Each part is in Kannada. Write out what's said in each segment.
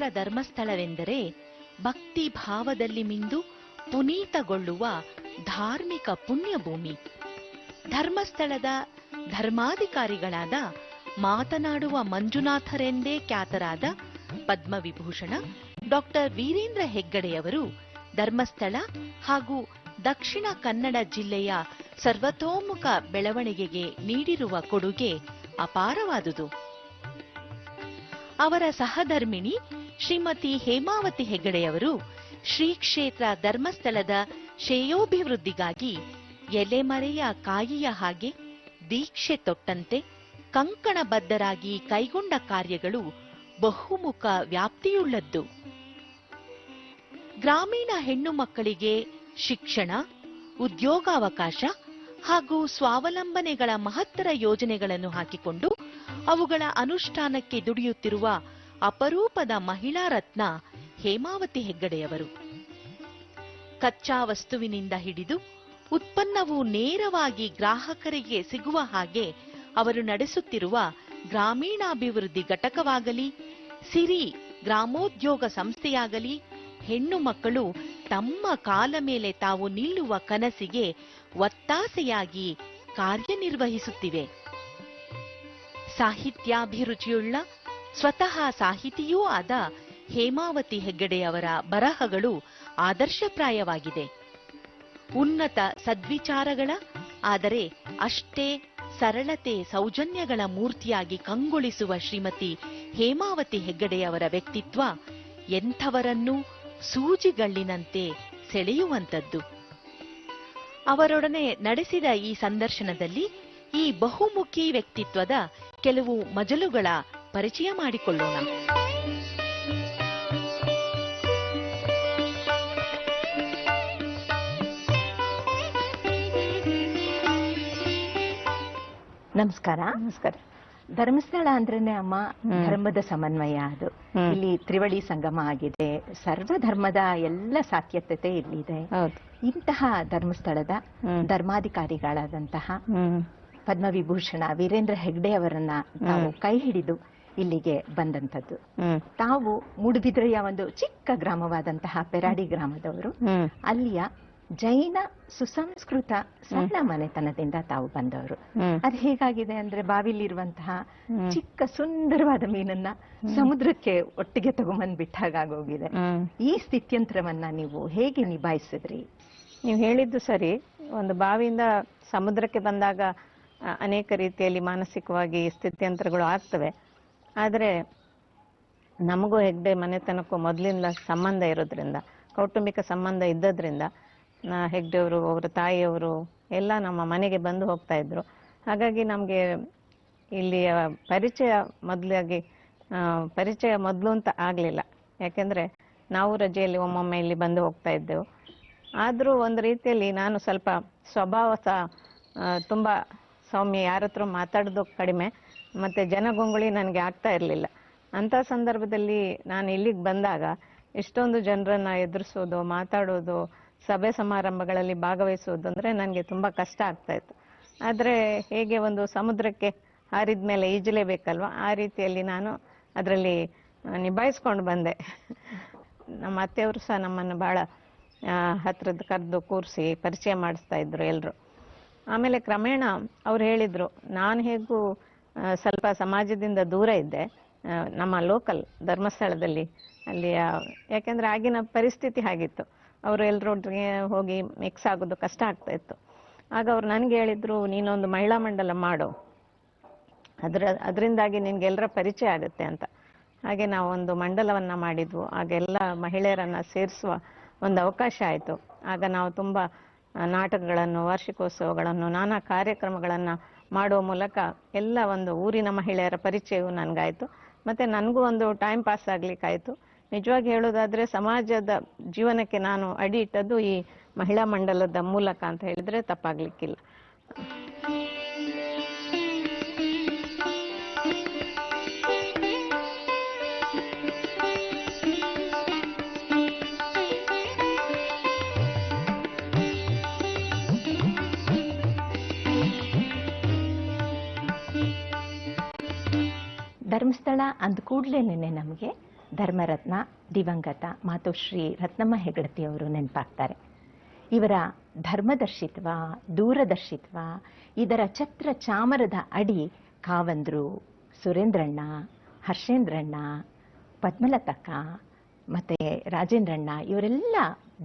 ಕ್ಷೇತ್ರ ಧರ್ಮಸ್ಥಳವೆಂದರೆ ಭಕ್ತಿ ಭಾವದಲ್ಲಿ ಮಿಂದು ಪುನೀತಗೊಳ್ಳುವ ಧಾರ್ಮಿಕ ಪುಣ್ಯಭೂಮಿ. ಧರ್ಮಸ್ಥಳದ ಧರ್ಮಾಧಿಕಾರಿಗಳಾದ ಮಾತನಾಡುವ ಮಂಜುನಾಥರೆಂದೇ ಖ್ಯಾತರಾದ ಪದ್ಮವಿಭೂಷಣ ಡಾಕ್ಟರ್ ವೀರೇಂದ್ರ ಹೆಗ್ಗಡೆಯವರು ಧರ್ಮಸ್ಥಳ ಹಾಗೂ ದಕ್ಷಿಣ ಕನ್ನಡ ಜಿಲ್ಲೆಯ ಸರ್ವತೋಮುಖ ಬೆಳವಣಿಗೆಗೆ ನೀಡಿರುವ ಕೊಡುಗೆ ಅಪಾರವಾದುದು. ಅವರ ಸಹಧರ್ಮಿಣಿ ಶ್ರೀಮತಿ ಹೇಮಾವತಿ ಹೆಗ್ಗಡೆಯವರು ಶ್ರೀ ಕ್ಷೇತ್ರ ಧರ್ಮಸ್ಥಳದ ಶ್ರೇಯೋಭಿವೃದ್ಧಿಗಾಗಿ ಎಲೆಮರೆಯ ಕಾಯಿಯ ಹಾಗೆ ದೀಕ್ಷೆ ತೊಟ್ಟಂತೆ ಕಂಕಣಬದ್ಧರಾಗಿ ಕೈಗೊಂಡ ಕಾರ್ಯಗಳು ಬಹುಮುಖ ವ್ಯಾಪ್ತಿಯುಳ್ಳದ್ದು. ಗ್ರಾಮೀಣ ಹೆಣ್ಣು ಮಕ್ಕಳಿಗೆ ಶಿಕ್ಷಣ, ಉದ್ಯೋಗಾವಕಾಶ ಹಾಗೂ ಸ್ವಾವಲಂಬನೆಗಳ ಮಹತ್ತರ ಯೋಜನೆಗಳನ್ನು ಹಾಕಿಕೊಂಡು ಅವುಗಳ ಅನುಷ್ಠಾನಕ್ಕೆ ದುಡಿಯುತ್ತಿರುವ ಅಪರೂಪದ ಮಹಿಳಾ ರತ್ನ ಹೇಮಾವತಿ ಹೆಗ್ಗಡೆಯವರು. ಕಚ್ಚಾ ವಸ್ತುವಿನಿಂದ ಹಿಡಿದು ಉತ್ಪನ್ನವು ನೇರವಾಗಿ ಗ್ರಾಹಕರಿಗೆ ಸಿಗುವ ಹಾಗೆ ಅವರು ನಡೆಸುತ್ತಿರುವ ಗ್ರಾಮೀಣಾಭಿವೃದ್ಧಿ ಘಟಕವಾಗಲಿ, ಸಿರಿ ಗ್ರಾಮೋದ್ಯೋಗ ಸಂಸ್ಥೆಯಾಗಲಿ ಹೆಣ್ಣು ಮಕ್ಕಳು ತಮ್ಮ ಕಾಲ ಮೇಲೆ ತಾವು ನಿಲ್ಲುವ ಕನಸಿಗೆ ಒತ್ತಾಸೆಯಾಗಿ ಕಾರ್ಯನಿರ್ವಹಿಸುತ್ತಿವೆ. ಸಾಹಿತ್ಯಾಭಿರುಚಿಯುಳ್ಳ ಸ್ವತಃ ಸಾಹಿತಿಯೂ ಆದ ಹೇಮಾವತಿ ಹೆಗ್ಗಡೆಯವರ ಬರಹಗಳು ಆದರ್ಶಪ್ರಾಯವಾಗಿದೆ. ಉನ್ನತ ಸದ್ವಿಚಾರಗಳ, ಆದರೆ ಅಷ್ಟೇ ಸರಳತೆ ಸೌಜನ್ಯಗಳ ಮೂರ್ತಿಯಾಗಿ ಕಂಗೊಳಿಸುವ ಶ್ರೀಮತಿ ಹೇಮಾವತಿ ಹೆಗ್ಗಡೆಯವರ ವ್ಯಕ್ತಿತ್ವ ಎಂಥವರನ್ನೂ ಸೂಜಿಗಳ್ಳಿನಂತೆ ಸೆಳೆಯುವಂಥದ್ದು. ಅವರೊಡನೆ ನಡೆಸಿದ ಈ ಸಂದರ್ಶನದಲ್ಲಿ ಈ ಬಹುಮುಖಿ ವ್ಯಕ್ತಿತ್ವದ ಕೆಲವು ಮಜಲುಗಳ ಪರಿಚಯ ಮಾಡಿಕೊಳ್ಳೋಣ. ನಮಸ್ಕಾರ. ನಮಸ್ಕಾರ. ಧರ್ಮಸ್ಥಳ ಅಂದ್ರೇನೆ ಅಮ್ಮ ಧರ್ಮದ ಸಮನ್ವಯ. ಅದು ಇಲ್ಲಿ ತ್ರಿವಳಿ ಸಂಗಮ ಆಗಿದೆ, ಸರ್ವಧರ್ಮದ ಎಲ್ಲ ಸಾತ್ಯತೆ ಇಲ್ಲಿದೆ. ಇಂತಹ ಧರ್ಮಸ್ಥಳದ ಧರ್ಮಾಧಿಕಾರಿಗಳಾದಂತಹ ಪದ್ಮವಿಭೂಷಣ ವೀರೇಂದ್ರ ಹೆಗ್ಡೆ ಅವರನ್ನ ತಾವು ಕೈ ಹಿಡಿದು ಇಲ್ಲಿಗೆ ಬಂದಂತದ್ದು. ತಾವು ಮೂಡುಬಿದ್ರೆಯ ಒಂದು ಚಿಕ್ಕ ಗ್ರಾಮವಾದಂತಹ ಪೆರಾಡಿ ಗ್ರಾಮದವರು. ಅಲ್ಲಿಯ ಜೈನ ಸುಸಂಸ್ಕೃತ ಸಣ್ಣ ಮನೆತನದಿಂದ ತಾವು ಬಂದವರು. ಅದು ಹೇಗಾಗಿದೆ ಅಂದ್ರೆ, ಬಾವಿಲಿರುವಂತಹ ಚಿಕ್ಕ ಸುಂದರವಾದ ಮೀನನ್ನ ಸಮುದ್ರಕ್ಕೆ ಒಟ್ಟಿಗೆ ತಗೊಂಬಂದ್ ಬಿಟ್ಟಾಗೋಗಿದೆ. ಈ ಸ್ಥಿತ್ಯಂತರವನ್ನ ನೀವು ಹೇಗೆ ನಿಭಾಯಿಸಿದ್ರಿ? ನೀವು ಹೇಳಿದ್ದು ಸರಿ. ಒಂದು ಬಾವಿಯಿಂದ ಸಮುದ್ರಕ್ಕೆ ಬಂದಾಗ ಅನೇಕ ರೀತಿಯಲ್ಲಿ ಮಾನಸಿಕವಾಗಿ ಸ್ಥಿತ್ಯಂತರಗಳು ಆಗ್ತವೆ. ಆದರೆ ನಮಗೂ ಹೆಗ್ಡೆ ಮನೆತನಕ್ಕೂ ಮೊದಲಿಂದ ಸಂಬಂಧ ಇರೋದ್ರಿಂದ, ಕೌಟುಂಬಿಕ ಸಂಬಂಧ ಇದ್ದದ್ರಿಂದ ಹೆಗ್ಡೆಯವರು, ಅವರ ತಾಯಿಯವರು ಎಲ್ಲ ನಮ್ಮ ಮನೆಗೆ ಬಂದು ಹೋಗ್ತಾ ಇದ್ರು. ಹಾಗಾಗಿ ನಮಗೆ ಇಲ್ಲಿಯ ಪರಿಚಯ ಮೊದಲು ಅಂತ ಆಗಲಿಲ್ಲ. ಯಾಕೆಂದರೆ ನಾವು ರಜೆಯಲ್ಲಿ ಒಮ್ಮೊಮ್ಮೆ ಇಲ್ಲಿ ಬಂದು ಹೋಗ್ತಾ ಇದ್ದೆವು. ಆದರೂ ಒಂದು ರೀತಿಯಲ್ಲಿ ನಾನು ಸ್ವಲ್ಪ ಸ್ವಭಾವ ಸಹ ತುಂಬ ಸೌಮ್ಯ, ಯಾರ ಹತ್ರ ಮಾತಾಡೋದು ಕಡಿಮೆ, ಮತ್ತು ಜನಗೊಂಗುಳಿ ನನಗೆ ಆಗ್ತಾ ಇರಲಿಲ್ಲ. ಅಂಥ ಸಂದರ್ಭದಲ್ಲಿ ನಾನು ಇಲ್ಲಿಗೆ ಬಂದಾಗ ಇಷ್ಟೊಂದು ಜನರನ್ನು ಎದುರಿಸೋದು, ಮಾತಾಡೋದು, ಸಭೆ ಸಮಾರಂಭಗಳಲ್ಲಿ ಭಾಗವಹಿಸೋದು ಅಂದರೆ ನನಗೆ ತುಂಬ ಕಷ್ಟ ಆಗ್ತಾ ಇತ್ತು. ಆದರೆ ಹೇಗೆ ಒಂದು ಸಮುದ್ರಕ್ಕೆ ಹಾರಿದ ಮೇಲೆ ಈಜಲೇಬೇಕಲ್ವ, ಆ ರೀತಿಯಲ್ಲಿ ನಾನು ಅದರಲ್ಲಿ ನಿಭಾಯಿಸ್ಕೊಂಡು ಬಂದೆ. ನಮ್ಮ ಅತ್ತೆಯವರು ಸಹ ನಮ್ಮನ್ನು ಭಾಳ ಹತ್ರದ ಕರೆದು ಕೂರಿಸಿ ಪರಿಚಯ ಮಾಡಿಸ್ತಾ ಇದ್ರು ಎಲ್ಲರೂ. ಆಮೇಲೆ ಕ್ರಮೇಣ ಅವ್ರು ಹೇಳಿದರು, ನಾನು ಹೇಗೂ ಸ್ವಲ್ಪ ಸಮಾಜದಿಂದ ದೂರ ಇದ್ದೆ, ನಮ್ಮ ಲೋಕಲ್ ಧರ್ಮಸ್ಥಳದಲ್ಲಿ ಅಲ್ಲಿಯ, ಯಾಕೆಂದರೆ ಆಗಿನ ಪರಿಸ್ಥಿತಿ ಹಾಗಿತ್ತು. ಅವರು ಎಲ್ಲರೊಟ್ಟಿಗೆ ಹೋಗಿ ಮಿಕ್ಸ್ ಆಗೋದು ಕಷ್ಟ ಆಗ್ತಾ ಇತ್ತು. ಆಗ ಅವ್ರು ನನಗೆ ಹೇಳಿದರು, ನೀನೊಂದು ಮಹಿಳಾ ಮಂಡಲ ಮಾಡು, ಅದರಿಂದಾಗಿ ನಿನಗೆಲ್ಲರ ಪರಿಚಯ ಆಗುತ್ತೆ ಅಂತ. ಹಾಗೆ ನಾವು ಒಂದು ಮಂಡಲವನ್ನು ಮಾಡಿದ್ವು. ಆಗ ಎಲ್ಲ ಮಹಿಳೆಯರನ್ನು ಸೇರಿಸುವ ಒಂದು ಅವಕಾಶ ಆಯಿತು. ಆಗ ನಾವು ತುಂಬ ನಾಟಕಗಳನ್ನು, ವಾರ್ಷಿಕೋತ್ಸವಗಳನ್ನು, ನಾನಾ ಕಾರ್ಯಕ್ರಮಗಳನ್ನು ಮಾಡುವ ಮೂಲಕ ಎಲ್ಲ ಒಂದು ಊರಿನ ಮಹಿಳೆಯರ ಪರಿಚಯವು ನನಗಾಯಿತು. ಮತ್ತು ನನಗೂ ಒಂದು ಟೈಮ್ ಪಾಸ್ ಆಗಲಿಕ್ಕಾಯಿತು. ನಿಜವಾಗಿ ಹೇಳೋದಾದರೆ ಸಮಾಜದ ಜೀವನಕ್ಕೆ ನಾನು ಅಡಿ ಇಟ್ಟದ್ದು ಈ ಮಹಿಳಾ ಮಂಡಲದ ಮೂಲಕ ಅಂತ ಹೇಳಿದರೆ ತಪ್ಪಾಗಲಿಕ್ಕಿಲ್ಲ. ಧರ್ಮಸ್ಥಳ ಅಂದ ಕೂಡಲೇ ನಮಗೆ ಧರ್ಮರತ್ನ ದಿವಂಗತ ಮಾತೋಶ್ರೀ ರತ್ನಮ್ಮ ಹೆಗಡತಿಯವರು ನೆನಪಾಗ್ತಾರೆ. ಇವರ ಧರ್ಮದರ್ಶಿತ್ವ, ದೂರದರ್ಶಿತ್ವ, ಇದರ ಛತ್ರ ಚಾಮರದ ಅಡಿ ಕಾವಂದ್ರು, ಸುರೇಂದ್ರಣ್ಣ, ಹರ್ಷೇಂದ್ರಣ್ಣ, ಪದ್ಮಲತಕ್ಕ ಮತ್ತು ರಾಜೇಂದ್ರಣ್ಣ ಇವರೆಲ್ಲ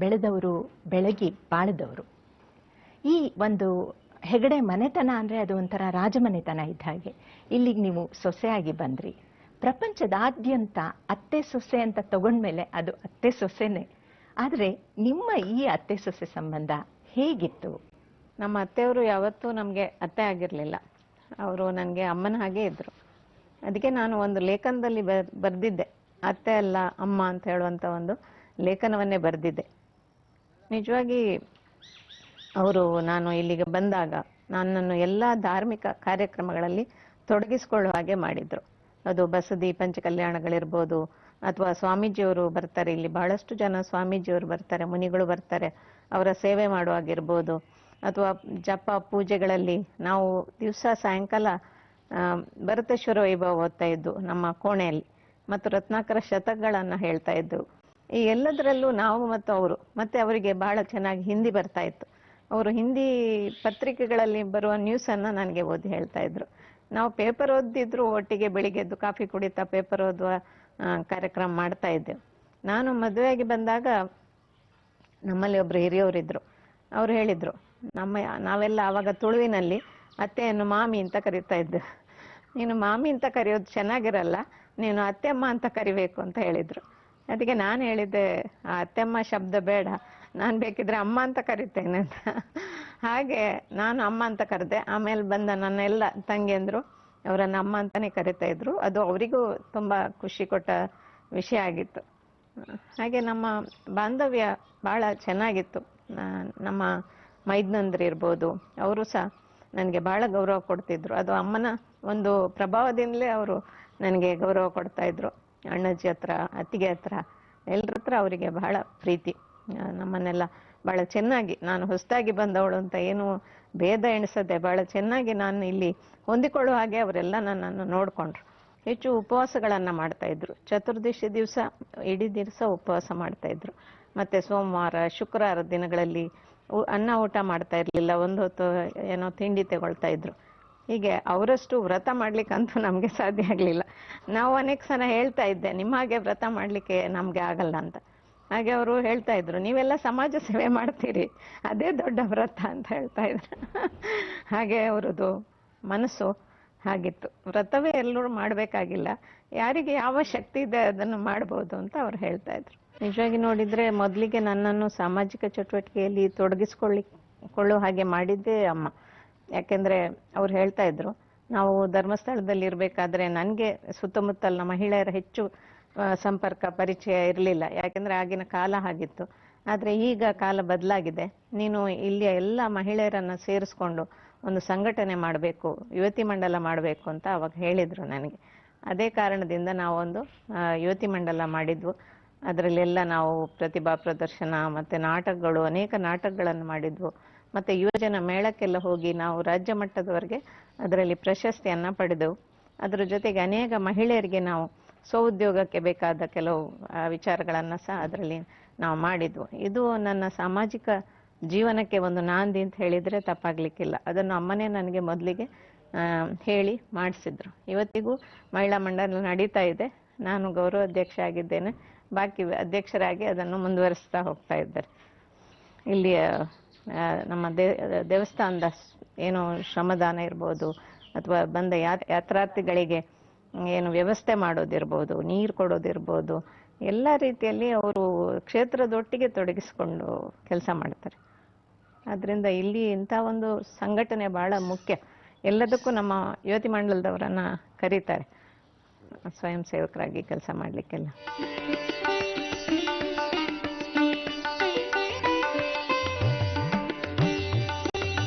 ಬೆಳೆದವರು, ಬೆಳಗಿ ಬಾಳದವರು. ಈ ಒಂದು ಹೆಗಡೆ ಮನೆತನ ಅಂದರೆ ಅದು ಒಂಥರ ರಾಜಮನೆತನ ಇದ್ದ ಹಾಗೆ. ಇಲ್ಲಿಗೆ ನೀವು ಸೊಸೆಯಾಗಿ ಬಂದ್ರಿ. ಪ್ರಪಂಚದಾದ್ಯಂತ ಅತ್ತೆ ಸೊಸೆ ಅಂತ ತಗೊಂಡ್ಮೇಲೆ ಅದು ಅತ್ತೆ ಸೊಸೆನೇ. ಆದರೆ ನಿಮ್ಮ ಈ ಅತ್ತೆ ಸೊಸೆ ಸಂಬಂಧ ಹೇಗಿತ್ತು? ನಮ್ಮ ಅತ್ತೆಯವರು ಯಾವತ್ತೂ ನಮಗೆ ಅತ್ತೆ ಆಗಿರಲಿಲ್ಲ. ಅವರು ನನಗೆ ಅಮ್ಮನ ಹಾಗೆ ಇದ್ದರು. ಅದಕ್ಕೆ ನಾನು ಒಂದು ಲೇಖನದಲ್ಲಿ ಬರೆದಿದ್ದೆ, ಅತ್ತೆ ಅಲ್ಲ ಅಮ್ಮ ಅಂತ ಹೇಳುವಂಥ ಒಂದು ಲೇಖನವನ್ನೇ ಬರೆದಿದ್ದೆ. ನಿಜವಾಗಿ ಅವರು ನಾನು ಇಲ್ಲಿಗೆ ಬಂದಾಗ ನನ್ನನ್ನು ಎಲ್ಲ ಧಾರ್ಮಿಕ ಕಾರ್ಯಕ್ರಮಗಳಲ್ಲಿ ತೊಡಗಿಸಿಕೊಳ್ಳುವ ಹಾಗೆ ಮಾಡಿದರು. ಅದು ಬಸದಿ ಪಂಚಕಲ್ಯಾಣಗಳಿರ್ಬೋದು, ಅಥವಾ ಸ್ವಾಮೀಜಿಯವರು ಬರ್ತಾರೆ, ಇಲ್ಲಿ ಬಹಳಷ್ಟು ಜನ ಸ್ವಾಮೀಜಿಯವರು ಬರ್ತಾರೆ, ಮುನಿಗಳು ಬರ್ತಾರೆ, ಅವರ ಸೇವೆ ಮಾಡುವಾಗಿರ್ಬೋದು, ಅಥವಾ ಜಪ ಪೂಜೆಗಳಲ್ಲಿ ನಾವು ದಿವಸ ಸಾಯಂಕಾಲ ಭರತೇಶ್ವರ ವೈಭವ ಓದ್ತಾ ಇದ್ದು ನಮ್ಮ ಕೋಣೆಯಲ್ಲಿ, ಮತ್ತು ರತ್ನಾಕರ ಶತಕಗಳನ್ನು ಹೇಳ್ತಾ ಇದ್ದು. ಈ ಎಲ್ಲದರಲ್ಲೂ ನಾವು ಮತ್ತು ಅವರು, ಮತ್ತೆ ಅವರಿಗೆ ಬಹಳ ಚೆನ್ನಾಗಿ ಹಿಂದಿ ಬರ್ತಾ ಇತ್ತು. ಅವರು ಹಿಂದಿ ಪತ್ರಿಕೆಗಳಲ್ಲಿ ಬರುವ ನ್ಯೂಸನ್ನು ನನಗೆ ಓದಿ ಹೇಳ್ತಾ ಇದ್ರು. ನಾವು ಪೇಪರ್ ಓದಿದ್ರು ಒಟ್ಟಿಗೆ ಬೆಳಿಗ್ಗೆ ಎದ್ದು ಕಾಫಿ ಕುಡಿತಾ ಪೇಪರ್ ಓದುವ ಕಾರ್ಯಕ್ರಮ ಮಾಡ್ತಾ ಇದ್ದೆವು. ನಾನು ಮದುವೆಯಾಗಿ ಬಂದಾಗ ನಮ್ಮಲ್ಲಿ ಒಬ್ರು ಹಿರಿಯವರಿದ್ರು. ಅವ್ರು ಹೇಳಿದ್ರು, ನಾವೆಲ್ಲ ಆವಾಗ ತುಳುವಿನಲ್ಲಿ ಅತ್ತೆಯನ್ನು ಮಾಮಿ ಅಂತ ಕರೀತಾ ಇದ್ದೆ. ನೀನು ಮಾಮಿ ಅಂತ ಕರೆಯೋದು ಚೆನ್ನಾಗಿರಲ್ಲ, ನೀನು ಅತ್ತೆಮ್ಮ ಅಂತ ಕರಿಬೇಕು ಅಂತ ಹೇಳಿದ್ರು. ಅದಕ್ಕೆ ನಾನು ಹೇಳಿದ್ದೆ, ಆ ಅತ್ತೆಮ್ಮ ಶಬ್ದ ಬೇಡ, ನಾನು ಬೇಕಿದ್ರೆ ಅಮ್ಮ ಅಂತ ಕರಿತೇನೆ ಅಂತ. ಹಾಗೆ ನಾನು ಅಮ್ಮ ಅಂತ ಕರೆದೆ. ಆಮೇಲೆ ಬಂದ ನನ್ನ ಎಲ್ಲ ತಂಗಿಯಂದ್ರು ಅವರನ್ನ ಅಮ್ಮ ಅಂತಾನೆ ಕರಿತಾ ಇದ್ರು. ಅದು ಅವರಿಗೂ ತುಂಬಾ ಖುಷಿ ಕೊಟ್ಟ ವಿಷಯ ಆಗಿತ್ತು. ಹಾಗೆ ನಮ್ಮ ಬಾಂಧವ್ಯ ಬಹಳ ಚೆನ್ನಾಗಿತ್ತು. ನಮ್ಮ ಮೈದ್ನಂದ್ರು ಇರ್ಬೋದು, ಅವರು ಸಹ ನನಗೆ ಬಹಳ ಗೌರವ ಕೊಡ್ತಿದ್ರು. ಅದು ಅಮ್ಮನ ಒಂದು ಪ್ರಭಾವದಿಂದಲೇ ಅವರು ನನಗೆ ಗೌರವ ಕೊಡ್ತಾ ಇದ್ರು. ಅಣ್ಣಜ್ಜಿ ಹತ್ರ, ಅತ್ತಿಗೆ ಹತ್ರ, ಎಲ್ಲರ ಹತ್ರ ಅವರಿಗೆ ಬಹಳ ಪ್ರೀತಿ. ನಮ್ಮನ್ನೆಲ್ಲ ಬಹಳ ಚೆನ್ನಾಗಿ, ನಾನು ಹೊಸದಾಗಿ ಬಂದವಳು ಅಂತ ಏನು ಭೇದ ಎಣಿಸದೆ ಬಹಳ ಚೆನ್ನಾಗಿ ನಾನು ಇಲ್ಲಿ ಹೊಂದಿಕೊಳ್ಳುವ ಹಾಗೆ ಅವರೆಲ್ಲ ನನ್ನನ್ನು ನೋಡಿಕೊಂಡ್ರು. ಹೆಚ್ಚು ಉಪವಾಸಗಳನ್ನು ಮಾಡ್ತಾ ಇದ್ರು. ಚತುರ್ದಶಿ ದಿವಸ ಇಡೀ ದಿವಸ ಉಪವಾಸ ಮಾಡ್ತಾ ಇದ್ರು. ಮತ್ತೆ ಸೋಮವಾರ, ಶುಕ್ರವಾರ ದಿನಗಳಲ್ಲಿ ಅನ್ನ ಊಟ ಮಾಡ್ತಾ ಇರಲಿಲ್ಲ, ಒಂದು ಹೊತ್ತು ಏನೋ ತಿಂಡಿ ತಗೊಳ್ತಾ ಇದ್ರು. ಹೀಗೆ ಅವರಷ್ಟು ವ್ರತ ಮಾಡ್ಲಿಕ್ಕಂತೂ ನಮಗೆ ಸಾಧ್ಯ ಆಗಲಿಲ್ಲ. ನಾವು ಅನೇಕ ಸಲ ಹೇಳ್ತಾ ಇದ್ದೆ, ನಿಮ್ಮ ಹಾಗೆ ವ್ರತ ಮಾಡಲಿಕ್ಕೆ ನಮಗೆ ಆಗಲ್ಲ ಅಂತ. ಹಾಗೆ ಅವರು ಹೇಳ್ತಾ ಇದ್ರು, ನೀವೆಲ್ಲ ಸಮಾಜ ಸೇವೆ ಮಾಡ್ತೀರಿ, ಅದೇ ದೊಡ್ಡ ವ್ರತ ಅಂತ ಹೇಳ್ತಾ ಇದ್ರು. ಹಾಗೆ ಅವರದು ಮನಸ್ಸು ಹಾಗಿತ್ತು. ವ್ರತವೇ ಎಲ್ಲರೂ ಮಾಡಬೇಕಾಗಿಲ್ಲ, ಯಾರಿಗೆ ಯಾವ ಶಕ್ತಿ ಇದೆ ಅದನ್ನು ಮಾಡ್ಬೋದು ಅಂತ ಅವ್ರು ಹೇಳ್ತಾ ಇದ್ರು. ನಿಜವಾಗಿ ನೋಡಿದ್ರೆ ಮೊದಲಿಗೆ ನನ್ನನ್ನು ಸಾಮಾಜಿಕ ಚಟುವಟಿಕೆಯಲ್ಲಿ ತೊಡಗಿಸಿಕೊಳ್ಳುವ ಹಾಗೆ ಮಾಡಿದ್ದೇ ಅಮ್ಮ. ಯಾಕೆಂದ್ರೆ ಅವ್ರು ಹೇಳ್ತಾ ಇದ್ರು, ನಾವು ಧರ್ಮಸ್ಥಳದಲ್ಲಿ ಇರಬೇಕಾದ್ರೆ ನನಗೆ ಸುತ್ತಮುತ್ತಲಿನ ಮಹಿಳೆಯರ ಹೆಚ್ಚು ಸಂಪರ್ಕ ಪರಿಚಯ ಇರಲಿಲ್ಲ. ಯಾಕೆಂದ್ರೆ ಆಗಿನ ಕಾಲ ಆಗಿತ್ತು. ಆದರೆ ಈಗ ಕಾಲ ಬದಲಾಗಿದೆ. ನೀನು ಇಲ್ಲಿಯ ಎಲ್ಲ ಮಹಿಳೆಯರನ್ನ ಸೇರಿಸ್ಕೊಂಡು ಒಂದು ಸಂಘಟನೆ ಮಾಡಬೇಕು, ಯುವತಿ ಮಂಡಲ ಮಾಡಬೇಕು ಅಂತ ಅವಾಗ ಹೇಳಿದ್ರು ನನಗೆ. ಅದೇ ಕಾರಣದಿಂದ ನಾವೊಂದು ಯುವತಿ ಮಂಡಲ ಮಾಡಿದ್ವು. ಅದರಲ್ಲೆಲ್ಲ ನಾವು ಪ್ರತಿಭಾ ಪ್ರದರ್ಶನ ಮತ್ತು ನಾಟಕಗಳು, ಅನೇಕ ನಾಟಕಗಳನ್ನು ಮಾಡಿದ್ವು. ಮತ್ತು ಯುವಜನ ಮೇಳಕ್ಕೆಲ್ಲ ಹೋಗಿ ನಾವು ರಾಜ್ಯ ಮಟ್ಟದವರೆಗೆ ಅದರಲ್ಲಿ ಪ್ರಶಸ್ತಿಯನ್ನು ಪಡೆದೆವು. ಅದರ ಜೊತೆಗೆ ಅನೇಕ ಮಹಿಳೆಯರಿಗೆ ನಾವು ಸ್ವಉದ್ಯೋಗಕ್ಕೆ ಬೇಕಾದ ಕೆಲವು ವಿಚಾರಗಳನ್ನು ಸಹ ಅದರಲ್ಲಿ ನಾವು ಮಾಡಿದ್ವು. ಇದು ನನ್ನ ಸಾಮಾಜಿಕ ಜೀವನಕ್ಕೆ ಒಂದು ನಾಂದಿ ಅಂತ ಹೇಳಿದರೆ ತಪ್ಪಾಗಲಿಕ್ಕಿಲ್ಲ. ಅದನ್ನು ಅಮ್ಮನೇ ನನಗೆ ಮೊದಲಿಗೆ ಹೇಳಿ ಮಾಡಿಸಿದ್ರು. ಇವತ್ತಿಗೂ ಮಹಿಳಾ ಮಂಡಲ ನಡೀತಾ ಇದೆ. ನಾನು ಗೌರವಾಧ್ಯಕ್ಷ ಆಗಿದ್ದೇನೆ. ಬಾಕಿ ಅಧ್ಯಕ್ಷರಾಗಿ ಅದನ್ನು ಮುಂದುವರಿಸ್ತಾ ಹೋಗ್ತಾ ಇದ್ದಾರೆ. ಇಲ್ಲಿಯ ನಮ್ಮ ದೇವಸ್ಥಾನದ ಏನು ಶ್ರಮದಾನ ಇರ್ಬೋದು, ಅಥವಾ ಬಂದ ಯಾತ್ರಾರ್ಥಿಗಳಿಗೆ ಏನು ವ್ಯವಸ್ಥೆ ಮಾಡೋದಿರ್ಬೋದು, ನೀರು ಕೊಡೋದಿರ್ಬೋದು, ಎಲ್ಲ ರೀತಿಯಲ್ಲಿ ಅವರು ಕ್ಷೇತ್ರದೊಟ್ಟಿಗೆ ತೊಡಗಿಸಿಕೊಂಡು ಕೆಲಸ ಮಾಡ್ತಾರೆ. ಆದ್ದರಿಂದ ಇಲ್ಲಿ ಇಂಥ ಒಂದು ಸಂಘಟನೆ ಬಹಳ ಮುಖ್ಯ. ಎಲ್ಲದಕ್ಕೂ ನಮ್ಮ ಯುವತಿ ಮಂಡಲದವರನ್ನ ಕರೀತಾರೆ ಸ್ವಯಂ ಸೇವಕರಾಗಿ ಕೆಲಸ ಮಾಡಲಿಕ್ಕೆಲ್ಲ.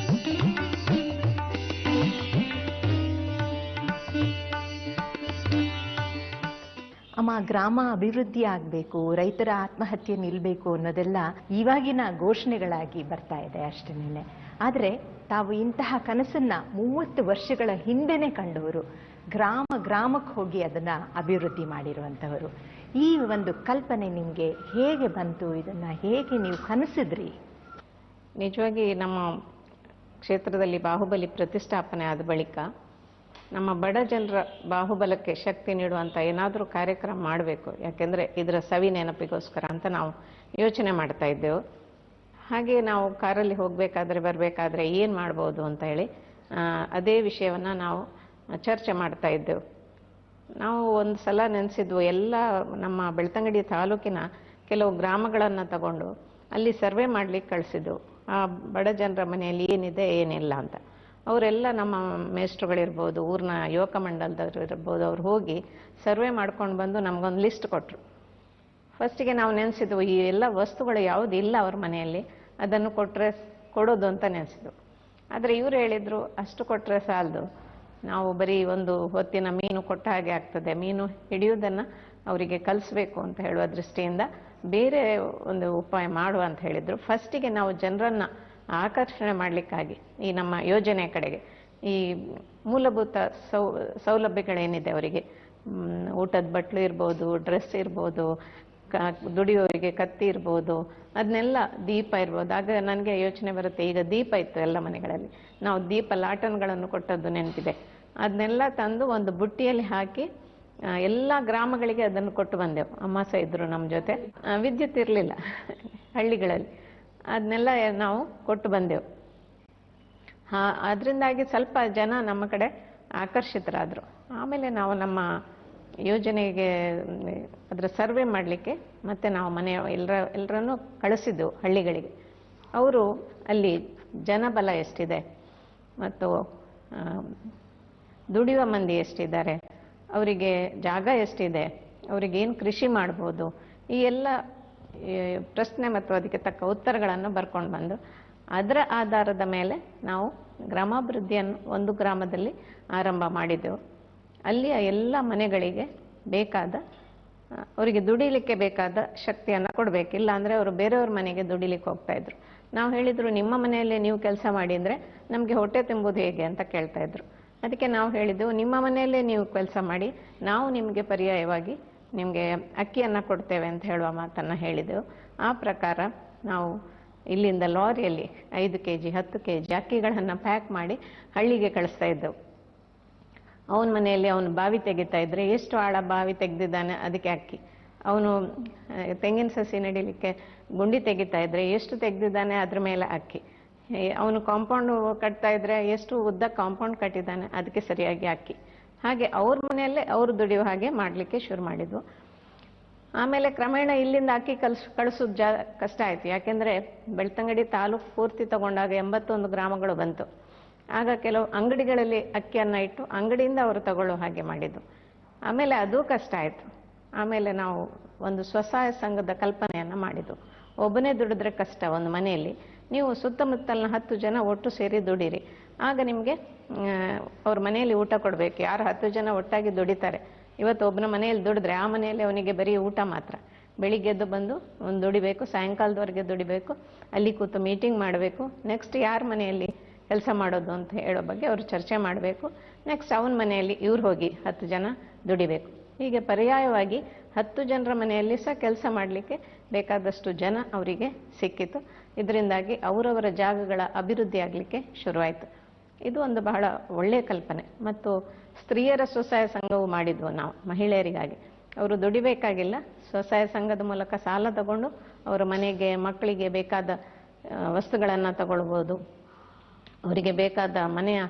ಅಮ್ಮ, ಗ್ರಾಮ ಅಭಿವೃದ್ಧಿ ಆಗಬೇಕು, ರೈತರ ಆತ್ಮಹತ್ಯೆ ನಿಲ್ಲಬೇಕು ಅನ್ನೋದೆಲ್ಲ ಇವಾಗಿನ ಘೋಷಣೆಗಳಾಗಿ ಬರ್ತಾ ಇದೆ ಅಷ್ಟೇನೆ. ಆದರೆ ತಾವು ಇಂತಹ ಕನಸನ್ನ 30 ವರ್ಷಗಳ ಹಿಂದೆನೆ ಕಂಡವರು, ಗ್ರಾಮಕ್ಕೆ ಹೋಗಿ ಅದನ್ನ ಅಭಿವೃದ್ಧಿ ಮಾಡಿರುವಂಥವರು. ಈ ಒಂದು ಕಲ್ಪನೆ ನಿಮಗೆ ಹೇಗೆ ಬಂತು? ಇದನ್ನ ಹೇಗೆ ನೀವು ಕನಸಿದ್ರಿ? ನಿಜವಾಗಿ ನಮ್ಮ ಕ್ಷೇತ್ರದಲ್ಲಿ ಬಾಹುಬಲಿ ಪ್ರತಿಷ್ಠಾಪನೆ ಆದ ಬಳಿಕ ನಮ್ಮ ಬಡ ಜನರ ಬಾಹುಬಲಕ್ಕೆ ಶಕ್ತಿ ನೀಡುವಂಥ ಏನಾದರೂ ಕಾರ್ಯಕ್ರಮ ಮಾಡಬೇಕು, ಯಾಕೆಂದರೆ ಇದರ ಸವಿ ನೆನಪಿಗೋಸ್ಕರ ಅಂತ ನಾವು ಯೋಚನೆ ಮಾಡ್ತಾ ಇದ್ದೆವು. ಹಾಗೆ ನಾವು ಕಾರಲ್ಲಿ ಹೋಗಬೇಕಾದ್ರೆ ಬರಬೇಕಾದ್ರೆ ಏನು ಮಾಡ್ಬೋದು ಅಂತ ಹೇಳಿ ಅದೇ ವಿಷಯವನ್ನು ನಾವು ಚರ್ಚೆ ಮಾಡ್ತಾ ಇದ್ದೆವು. ನಾವು ಒಂದು ಸಲ ನೆನೆಸಿದ್ವು, ಎಲ್ಲ ನಮ್ಮ ಬೆಳ್ತಂಗಡಿ ತಾಲೂಕಿನ ಕೆಲವು ಗ್ರಾಮಗಳನ್ನು ತಗೊಂಡು ಅಲ್ಲಿ ಸರ್ವೆ ಮಾಡಲಿಕ್ಕೆ ಕಳಿಸಿದ್ವು, ಆ ಬಡ ಜನರ ಮನೆಯಲ್ಲಿ ಏನಿದೆ ಏನಿಲ್ಲ ಅಂತ. ಅವರೆಲ್ಲ ನಮ್ಮ ಮೇಸ್ಟ್ರುಗಳಿರ್ಬೋದು, ಊರಿನ ಯುವಕ ಮಂಡಲದವ್ರು ಇರ್ಬೋದು, ಅವ್ರು ಹೋಗಿ ಸರ್ವೆ ಮಾಡ್ಕೊಂಡು ಬಂದು ನಮಗೊಂದು ಲಿಸ್ಟ್ ಕೊಟ್ಟರು. ಫಸ್ಟಿಗೆ ನಾವು ನೆನೆಸಿದ್ವು, ಈ ಎಲ್ಲ ವಸ್ತುಗಳು ಯಾವುದು ಇಲ್ಲ ಅವ್ರ ಮನೆಯಲ್ಲಿ, ಅದನ್ನು ಕೊಡೋದು ಅಂತ ನೆನೆಸಿದ್ವು. ಆದರೆ ಇವರು ಹೇಳಿದರು, ಅಷ್ಟು ಕೊಟ್ಟರೆ ಸಾಲದು, ನಾವು ಬರೀ ಒಂದು ಹೊತ್ತಿನ ಮೀನು ಕೊಟ್ಟ ಹಾಗೆ ಆಗ್ತದೆ, ಮೀನು ಹಿಡಿಯುವುದನ್ನು ಅವರಿಗೆ ಕಲಿಸ್ಬೇಕು ಅಂತ ಹೇಳುವ ದೃಷ್ಟಿಯಿಂದ ಬೇರೆ ಒಂದು ಉಪಾಯ ಮಾಡುವ ಅಂತ ಹೇಳಿದರು. ಫಸ್ಟಿಗೆ ನಾವು ಜನರನ್ನು ಆಕರ್ಷಣೆ ಮಾಡಲಿಕ್ಕಾಗಿ ಈ ನಮ್ಮ ಯೋಜನೆಯ ಕಡೆಗೆ ಈ ಮೂಲಭೂತ ಸೌಲಭ್ಯಗಳೇನಿದೆ ಅವರಿಗೆ, ಊಟದ ಬಟ್ಲು ಇರ್ಬೋದು, ಡ್ರೆಸ್ ಇರ್ಬೋದು, ದುಡಿಯೋರಿಗೆ ಕತ್ತಿ ಇರ್ಬೋದು, ಅದನ್ನೆಲ್ಲ, ದೀಪ ಇರ್ಬೋದು. ಆಗ ನನಗೆ ಯೋಚನೆ ಬರುತ್ತೆ, ಈಗ ದೀಪ ಇತ್ತು ಎಲ್ಲ ಮನೆಗಳಲ್ಲಿ, ನಾವು ದೀಪ ಲಾಟನ್ಗಳನ್ನು ಕೊಟ್ಟದ್ದು ನೆನಪಿದೆ. ಅದನ್ನೆಲ್ಲ ತಂದು ಒಂದು ಬುಟ್ಟಿಯಲ್ಲಿ ಹಾಕಿ ಎಲ್ಲ ಗ್ರಾಮಗಳಿಗೆ ಅದನ್ನು ಕೊಟ್ಟು ಬಂದೆವು. ಅಮ್ಮ ಸಹ ಇದ್ದರು ನಮ್ಮ ಜೊತೆ. ವಿದ್ಯುತ್ ಇರಲಿಲ್ಲ ಹಳ್ಳಿಗಳಲ್ಲಿ, ಅದನ್ನೆಲ್ಲ ನಾವು ಕೊಟ್ಟು ಬಂದೆವು. ಅದರಿಂದಾಗಿ ಸ್ವಲ್ಪ ಜನ ನಮ್ಮ ಕಡೆ ಆಕರ್ಷಿತರಾದರು. ಆಮೇಲೆ ನಾವು ನಮ್ಮ ಯೋಜನೆಗೆ ಅದರ ಸರ್ವೆ ಮಾಡಲಿಕ್ಕೆ ಮತ್ತೆ ನಾವು ಮನೆಯ ಎಲ್ಲರನ್ನೂ ಕಳಿಸಿದ್ದೆವು ಹಳ್ಳಿಗಳಿಗೆ. ಅವರು ಅಲ್ಲಿ ಜನಬಲ ಎಷ್ಟಿದೆ ಮತ್ತು ದುಡಿಯುವ ಮಂದಿ ಎಷ್ಟಿದ್ದಾರೆ, ಅವರಿಗೆ ಜಾಗ ಎಷ್ಟಿದೆ, ಅವರಿಗೇನು ಕೃಷಿ ಮಾಡ್ಬೋದು, ಈ ಎಲ್ಲ ಪ್ರಶ್ನೆ ಮತ್ತು ಅದಕ್ಕೆ ತಕ್ಕ ಉತ್ತರಗಳನ್ನು ಬರ್ಕೊಂಡು ಬಂದು ಅದರ ಆಧಾರದ ಮೇಲೆ ನಾವು ಗ್ರಾಮಾಭಿವೃದ್ಧಿಯನ್ನು ಒಂದು ಗ್ರಾಮದಲ್ಲಿ ಆರಂಭ ಮಾಡಿದೆವು. ಅಲ್ಲಿಯ ಎಲ್ಲ ಮನೆಗಳಿಗೆ ಬೇಕಾದ, ಅವರಿಗೆ ದುಡಿಲಿಕ್ಕೆ ಬೇಕಾದ ಶಕ್ತಿಯನ್ನು ಕೊಡಬೇಕು, ಇಲ್ಲ ಅಂದರೆ ಅವರು ಬೇರೆಯವ್ರ ಮನೆಗೆ ದುಡಿಲಿಕ್ಕೆ ಹೋಗ್ತಾಯಿದ್ರು. ನಾವು ಹೇಳಿದರು, ನಿಮ್ಮ ಮನೆಯಲ್ಲೇ ನೀವು ಕೆಲಸ ಮಾಡಿ ಅಂದರೆ ನಮಗೆ ಹೊಟ್ಟೆ ತುಂಬುವುದು ಹೇಗೆ ಅಂತ ಕೇಳ್ತಾಯಿದ್ರು. ಅದಕ್ಕೆ ನಾವು ಹೇಳಿದೆವು, ನಿಮ್ಮ ಮನೆಯಲ್ಲೇ ನೀವು ಕೆಲಸ ಮಾಡಿ, ನಾವು ನಿಮಗೆ ಪರ್ಯಾಯವಾಗಿ ನಿಮಗೆ ಅಕ್ಕಿಯನ್ನು ಕೊಡ್ತೇವೆ ಅಂತ ಹೇಳುವ ಮಾತನ್ನು ಹೇಳಿದೆವು. ಆ ಪ್ರಕಾರ ನಾವು ಇಲ್ಲಿಂದ ಲಾರಿಯಲ್ಲಿ 5 kg 10 kg ಅಕ್ಕಿಗಳನ್ನು ಪ್ಯಾಕ್ ಮಾಡಿ ಹಳ್ಳಿಗೆ ಕಳಿಸ್ತಾ ಇದ್ದೆವು. ಅವನ ಮನೆಯಲ್ಲಿ ಅವನು ಬಾವಿ ತೆಗಿತಾ ಇದ್ರೆ ಎಷ್ಟು ಆಳ ಬಾವಿ ತೆಗೆದಿದ್ದಾನೆ ಅದಕ್ಕೆ ಅಕ್ಕಿ, ಅವನು ತೆಂಗಿನ ಸಸಿ ನೆಡಲಿಕ್ಕೆ ಗುಂಡಿ ತೆಗಿತಾ ಇದ್ರೆ ಎಷ್ಟು ತೆಗೆದಿದ್ದಾನೆ ಅದ್ರ ಮೇಲೆ ಅಕ್ಕಿ, ಅವನು ಕಾಂಪೌಂಡ್ ಕಟ್ತಾ ಇದ್ರೆ ಎಷ್ಟು ಉದ್ದ ಕಾಂಪೌಂಡ್ ಕಟ್ಟಿದ್ದಾನೆ ಅದಕ್ಕೆ ಸರಿಯಾಗಿ ಅಕ್ಕಿ. ಹಾಗೆ ಅವ್ರ ಮನೆಯಲ್ಲೇ ಅವರು ದುಡಿಯುವ ಹಾಗೆ ಮಾಡಲಿಕ್ಕೆ ಶುರು ಮಾಡಿದ್ವು. ಆಮೇಲೆ ಕ್ರಮೇಣ ಇಲ್ಲಿಂದ ಅಕ್ಕಿ ಕಳಿಸೋದು ಕಷ್ಟ ಆಯಿತು. ಯಾಕೆಂದರೆ ಬೆಳ್ತಂಗಡಿ ತಾಲೂಕು ಪೂರ್ತಿ ತಗೊಂಡಾಗ 81 ಗ್ರಾಮಗಳು ಬಂತು. ಆಗ ಕೆಲವು ಅಂಗಡಿಗಳಲ್ಲಿ ಅಕ್ಕಿಯನ್ನು ಇಟ್ಟು ಅಂಗಡಿಯಿಂದ ಅವರು ತಗೊಳ್ಳೋ ಹಾಗೆ ಮಾಡಿದ್ದು. ಆಮೇಲೆ ಅದು ಕಷ್ಟ ಆಯಿತು. ಆಮೇಲೆ ನಾವು ಒಂದು ಸ್ವಸಹಾಯ ಸಂಘದ ಕಲ್ಪನೆಯನ್ನು ಮಾಡಿದ್ದು. ಒಬ್ಬನೇ ದುಡಿದ್ರೆ ಕಷ್ಟ ಒಂದು ಮನೆಯಲ್ಲಿ, ನೀವು ಸುತ್ತಮುತ್ತಲಿನ 10 ಜನ ಒಟ್ಟು ಸೇರಿ ದುಡೀರಿ, ಆಗ ನಿಮಗೆ ಅವ್ರ ಮನೆಯಲ್ಲಿ ಊಟ ಕೊಡಬೇಕು. ಯಾರು 10 ಜನ ಒಟ್ಟಾಗಿ ದುಡಿತಾರೆ, ಇವತ್ತು ಒಬ್ಬನ ಮನೆಯಲ್ಲಿ ದುಡಿದ್ರೆ ಆ ಮನೆಯಲ್ಲಿ ಅವನಿಗೆ ಬರೀ ಊಟ ಮಾತ್ರ. ಬೆಳಿಗ್ಗೆದ್ದು ಬಂದು ಒಂದು ದುಡಿಬೇಕು, ಸಾಯಂಕಾಲದವರೆಗೆ ದುಡಿಬೇಕು, ಅಲ್ಲಿ ಕೂತು ಮೀಟಿಂಗ್ ಮಾಡಬೇಕು, ನೆಕ್ಸ್ಟ್ ಯಾರ ಮನೆಯಲ್ಲಿ ಕೆಲಸ ಮಾಡೋದು ಅಂತ ಹೇಳೋ ಬಗ್ಗೆ ಅವರು ಚರ್ಚೆ ಮಾಡಬೇಕು, ನೆಕ್ಸ್ಟ್ ಅವನ ಮನೆಯಲ್ಲಿ ಇವ್ರು ಹೋಗಿ 10 ಜನ ದುಡಿಬೇಕು. ಹೀಗೆ ಪರ್ಯಾಯವಾಗಿ 10 ಜನರ ಮನೆಯಲ್ಲಿ ಸಹ ಕೆಲಸ ಮಾಡಲಿಕ್ಕೆ ಬೇಕಾದಷ್ಟು ಜನ ಅವರಿಗೆ ಸಿಕ್ಕಿತು. ಇದರಿಂದಾಗಿ ಅವರವರ ಜಾಗಗಳ ಅಭಿವೃದ್ಧಿ ಆಗಲಿಕ್ಕೆ ಶುರುವಾಯಿತು. ಇದು ಒಂದು ಬಹಳ ಒಳ್ಳೆಯ ಕಲ್ಪನೆ. ಮತ್ತು ಸ್ತ್ರೀಯರ ಸ್ವಸಹಾಯ ಸಂಘವು ಮಾಡಿದ್ವು ನಾವು ಮಹಿಳೆಯರಿಗಾಗಿ. ಅವರು ದುಡಿಬೇಕಾಗಿಲ್ಲ, ಸ್ವಸಹಾಯ ಸಂಘದ ಮೂಲಕ ಸಾಲ ತಗೊಂಡು ಅವರ ಮನೆಗೆ ಮಕ್ಕಳಿಗೆ ಬೇಕಾದ ವಸ್ತುಗಳನ್ನು ತಗೊಳ್ಬೋದು, ಅವರಿಗೆ ಬೇಕಾದ ಮನೆಯ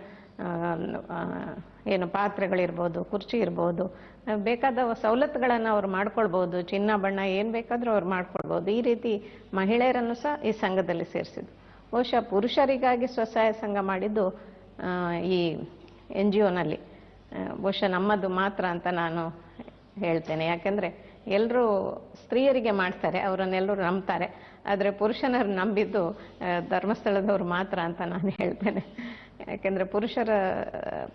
ಏನು ಪಾತ್ರೆಗಳಿರ್ಬೋದು, ಕುರ್ಚಿ ಇರ್ಬೋದು, ಬೇಕಾದ ಸವಲತ್ತುಗಳನ್ನು ಅವ್ರು ಮಾಡ್ಕೊಳ್ಬೋದು, ಚಿನ್ನ ಬಣ್ಣ ಏನು ಬೇಕಾದರೂ ಅವ್ರು ಮಾಡ್ಕೊಳ್ಬೋದು. ಈ ರೀತಿ ಮಹಿಳೆಯರನ್ನು ಸಹ ಈ ಸಂಘದಲ್ಲಿ ಸೇರಿಸಿದ್ರು. ಬಹುಶಃ ಪುರುಷರಿಗಾಗಿ ಸ್ವಸಹಾಯ ಸಂಘ ಮಾಡಿದ್ದು ಈ NGOನಲ್ಲಿ ಬಹುಶಃ ನಮ್ಮದು ಮಾತ್ರ ಅಂತ ನಾನು ಹೇಳ್ತೇನೆ. ಯಾಕೆಂದರೆ ಎಲ್ಲರೂ ಸ್ತ್ರೀಯರಿಗೆ ಮಾಡ್ತಾರೆ, ಅವರನ್ನೆಲ್ಲರೂ ನಂಬ್ತಾರೆ, ಆದರೆ ಪುರುಷನರು ನಂಬಿದ್ದು ಧರ್ಮಸ್ಥಳದವರು ಮಾತ್ರ ಅಂತ ನಾನು ಹೇಳ್ತೇನೆ. ಯಾಕೆಂದರೆ ಪುರುಷರ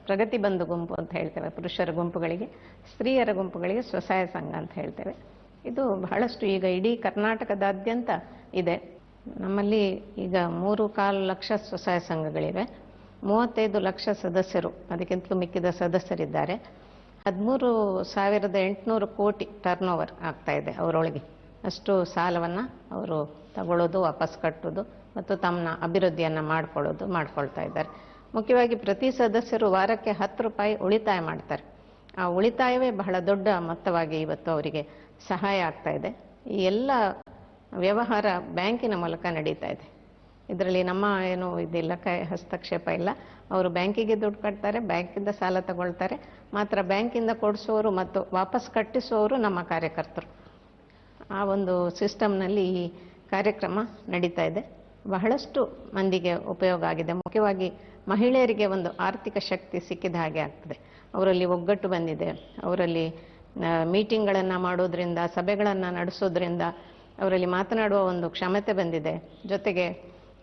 ಪ್ರಗತಿ ಬಂಧು ಗುಂಪು ಅಂತ ಹೇಳ್ತೇವೆ ಪುರುಷರ ಗುಂಪುಗಳಿಗೆ, ಸ್ತ್ರೀಯರ ಗುಂಪುಗಳಿಗೆ ಸ್ವಸಹಾಯ ಸಂಘ ಅಂತ ಹೇಳ್ತೇವೆ. ಇದು ಬಹಳಷ್ಟು ಈಗ ಇಡೀ ಕರ್ನಾಟಕದಾದ್ಯಂತ ಇದೆ. ನಮ್ಮಲ್ಲಿ ಈಗ 3.25 ಲಕ್ಷ ಸ್ವಸಹಾಯ ಸಂಘಗಳಿವೆ, 35 ಲಕ್ಷ ಸದಸ್ಯರು, ಅದಕ್ಕಿಂತಲೂ ಮಿಕ್ಕಿದ ಸದಸ್ಯರಿದ್ದಾರೆ. 13,800 ಕೋಟಿ ಟರ್ನ್ ಓವರ್ ಆಗ್ತಾ ಇದೆ ಅವರೊಳಗೆ. ಅಷ್ಟು ಸಾಲವನ್ನು ಅವರು ತಗೊಳ್ಳೋದು, ವಾಪಸ್ ಕಟ್ಟೋದು ಮತ್ತು ತಮ್ಮ ಅಭಿವೃದ್ಧಿಯನ್ನು ಮಾಡ್ಕೊಳ್ತಾ ಇದ್ದಾರೆ. ಮುಖ್ಯವಾಗಿ ಪ್ರತಿ ಸದಸ್ಯರು ವಾರಕ್ಕೆ 10 ರೂಪಾಯಿ ಉಳಿತಾಯ ಮಾಡ್ತಾರೆ. ಆ ಉಳಿತಾಯವೇ ಬಹಳ ದೊಡ್ಡ ಮೊತ್ತವಾಗಿ ಇವತ್ತು ಅವರಿಗೆ ಸಹಾಯ ಆಗ್ತಾ ಇದೆ. ಈ ಎಲ್ಲ ವ್ಯವಹಾರ ಬ್ಯಾಂಕಿನ ಮೂಲಕ ನಡೀತಾ ಇದೆ. ಇದರಲ್ಲಿ ನಮ್ಮ ಏನು ಇದಿಲ್ಲ, ಹಸ್ತಕ್ಷೇಪ ಇಲ್ಲ. ಅವರು ಬ್ಯಾಂಕಿಗೆ ದುಡ್ಡು ಕಟ್ತಾರೆ, ಬ್ಯಾಂಕಿಂದ ಸಾಲ ತಗೊಳ್ತಾರೆ. ಮಾತ್ರ ಬ್ಯಾಂಕಿಂದ ಕೊಡಿಸೋರು ಮತ್ತು ವಾಪಸ್ ಕಟ್ಟಿಸೋರು ನಮ್ಮ ಕಾರ್ಯಕರ್ತರು. ಆ ಒಂದು ಸಿಸ್ಟಮ್ನಲ್ಲಿ ಈ ಕಾರ್ಯಕ್ರಮ ನಡೀತಾ ಇದೆ. ಬಹಳಷ್ಟು ಮಂದಿಗೆ ಉಪಯೋಗ ಆಗಿದೆ. ಮುಖ್ಯವಾಗಿ ಮಹಿಳೆಯರಿಗೆ ಒಂದು ಆರ್ಥಿಕ ಶಕ್ತಿ ಸಿಕ್ಕಿದ ಹಾಗೆ ಆಗ್ತದೆ. ಅವರಲ್ಲಿ ಒಗ್ಗಟ್ಟು ಬಂದಿದೆ. ಅವರಲ್ಲಿ ಮೀಟಿಂಗ್ಗಳನ್ನು ಮಾಡೋದ್ರಿಂದ, ಸಭೆಗಳನ್ನು ನಡೆಸೋದ್ರಿಂದ ಅವರಲ್ಲಿ ಮಾತನಾಡುವ ಒಂದು ಕ್ಷಮತೆ ಬಂದಿದೆ. ಜೊತೆಗೆ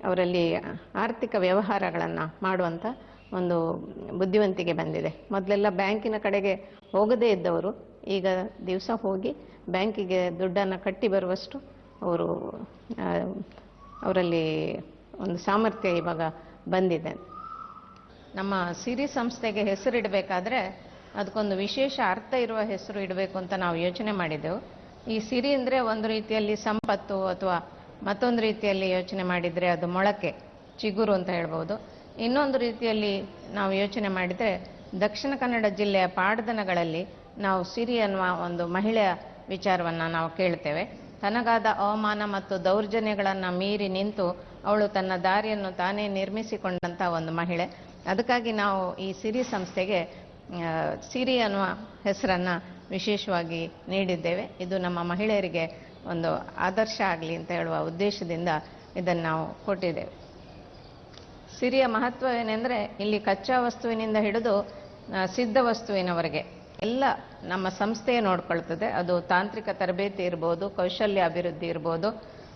ಅವರಲ್ಲಿ ಆರ್ಥಿಕ ವ್ಯವಹಾರಗಳನ್ನು ಮಾಡುವಂಥ ಒಂದು ಬುದ್ಧಿವಂತಿಕೆ ಬಂದಿದೆ. ಮೊದಲೆಲ್ಲ ಬ್ಯಾಂಕಿನ ಕಡೆಗೆ ಹೋಗದೇ ಇದ್ದವರು ಈಗ ದಿವಸ ಹೋಗಿ ಬ್ಯಾಂಕಿಗೆ ದುಡ್ಡನ್ನು ಕಟ್ಟಿ ಬರುವಷ್ಟು ಅವರಲ್ಲಿ ಒಂದು ಸಾಮರ್ಥ್ಯ ಇವಾಗ ಬಂದಿದೆ. ನಮ್ಮ ಸಿರಿ ಸಂಸ್ಥೆಗೆ ಹೆಸರಿಡಬೇಕಾದ್ರೆ ಅದಕ್ಕೊಂದು ವಿಶೇಷ ಅರ್ಥ ಇರುವ ಹೆಸರು ಇಡಬೇಕು ಅಂತ ನಾವು ಯೋಚನೆ ಮಾಡಿದ್ದೆವು. ಈ ಸಿರಿ ಅಂದರೆ ಒಂದು ರೀತಿಯಲ್ಲಿ ಸಂಪತ್ತು, ಅಥವಾ ಮತ್ತೊಂದು ರೀತಿಯಲ್ಲಿ ಯೋಚನೆ ಮಾಡಿದರೆ ಅದು ಮೊಳಕೆ, ಚಿಗುರು ಅಂತ ಹೇಳ್ಬೋದು. ಇನ್ನೊಂದು ರೀತಿಯಲ್ಲಿ ನಾವು ಯೋಚನೆ ಮಾಡಿದರೆ ದಕ್ಷಿಣ ಕನ್ನಡ ಜಿಲ್ಲೆಯ ಪಾಡ್ದನಗಳಲ್ಲಿ ನಾವು ಸಿರಿ ಅನ್ನುವ ಒಂದು ಮಹಿಳೆಯ ವಿಚಾರವನ್ನು ನಾವು ಕೇಳ್ತೇವೆ. ತನಗಾದ ಅವಮಾನ ಮತ್ತು ದೌರ್ಜನ್ಯಗಳನ್ನು ಮೀರಿ ನಿಂತು ಅವಳು ತನ್ನ ದಾರಿಯನ್ನು ತಾನೇ ನಿರ್ಮಿಸಿಕೊಂಡಂಥ ಒಂದು ಮಹಿಳೆ. ಅದಕ್ಕಾಗಿ ನಾವು ಈ ಸಿರಿ ಸಂಸ್ಥೆಗೆ ಸಿರಿ ಅನ್ನುವ ಹೆಸರನ್ನು ವಿಶೇಷವಾಗಿ ನೀಡಿದ್ದೇವೆ. ಇದು ನಮ್ಮ ಮಹಿಳೆಯರಿಗೆ ಒಂದು ಆದರ್ಶ ಆಗಲಿ ಅಂತ ಹೇಳುವ ಉದ್ದೇಶದಿಂದ ಇದನ್ನು ನಾವು ಕೊಟ್ಟಿದ್ದೇವೆ. ಸಿರಿಯ ಮಹತ್ವ ಏನೆಂದರೆ ಇಲ್ಲಿ ಕಚ್ಚಾ ವಸ್ತುವಿನಿಂದ ಹಿಡಿದು ಸಿದ್ಧ ವಸ್ತುವಿನವರೆಗೆ ಎಲ್ಲ ನಮ್ಮ ಸಂಸ್ಥೆಯೇ ನೋಡ್ಕೊಳ್ತದೆ. ಅದು ತಾಂತ್ರಿಕ ತರಬೇತಿ ಇರ್ಬೋದು, ಕೌಶಲ್ಯ ಅಭಿವೃದ್ಧಿ ಇರ್ಬೋದು,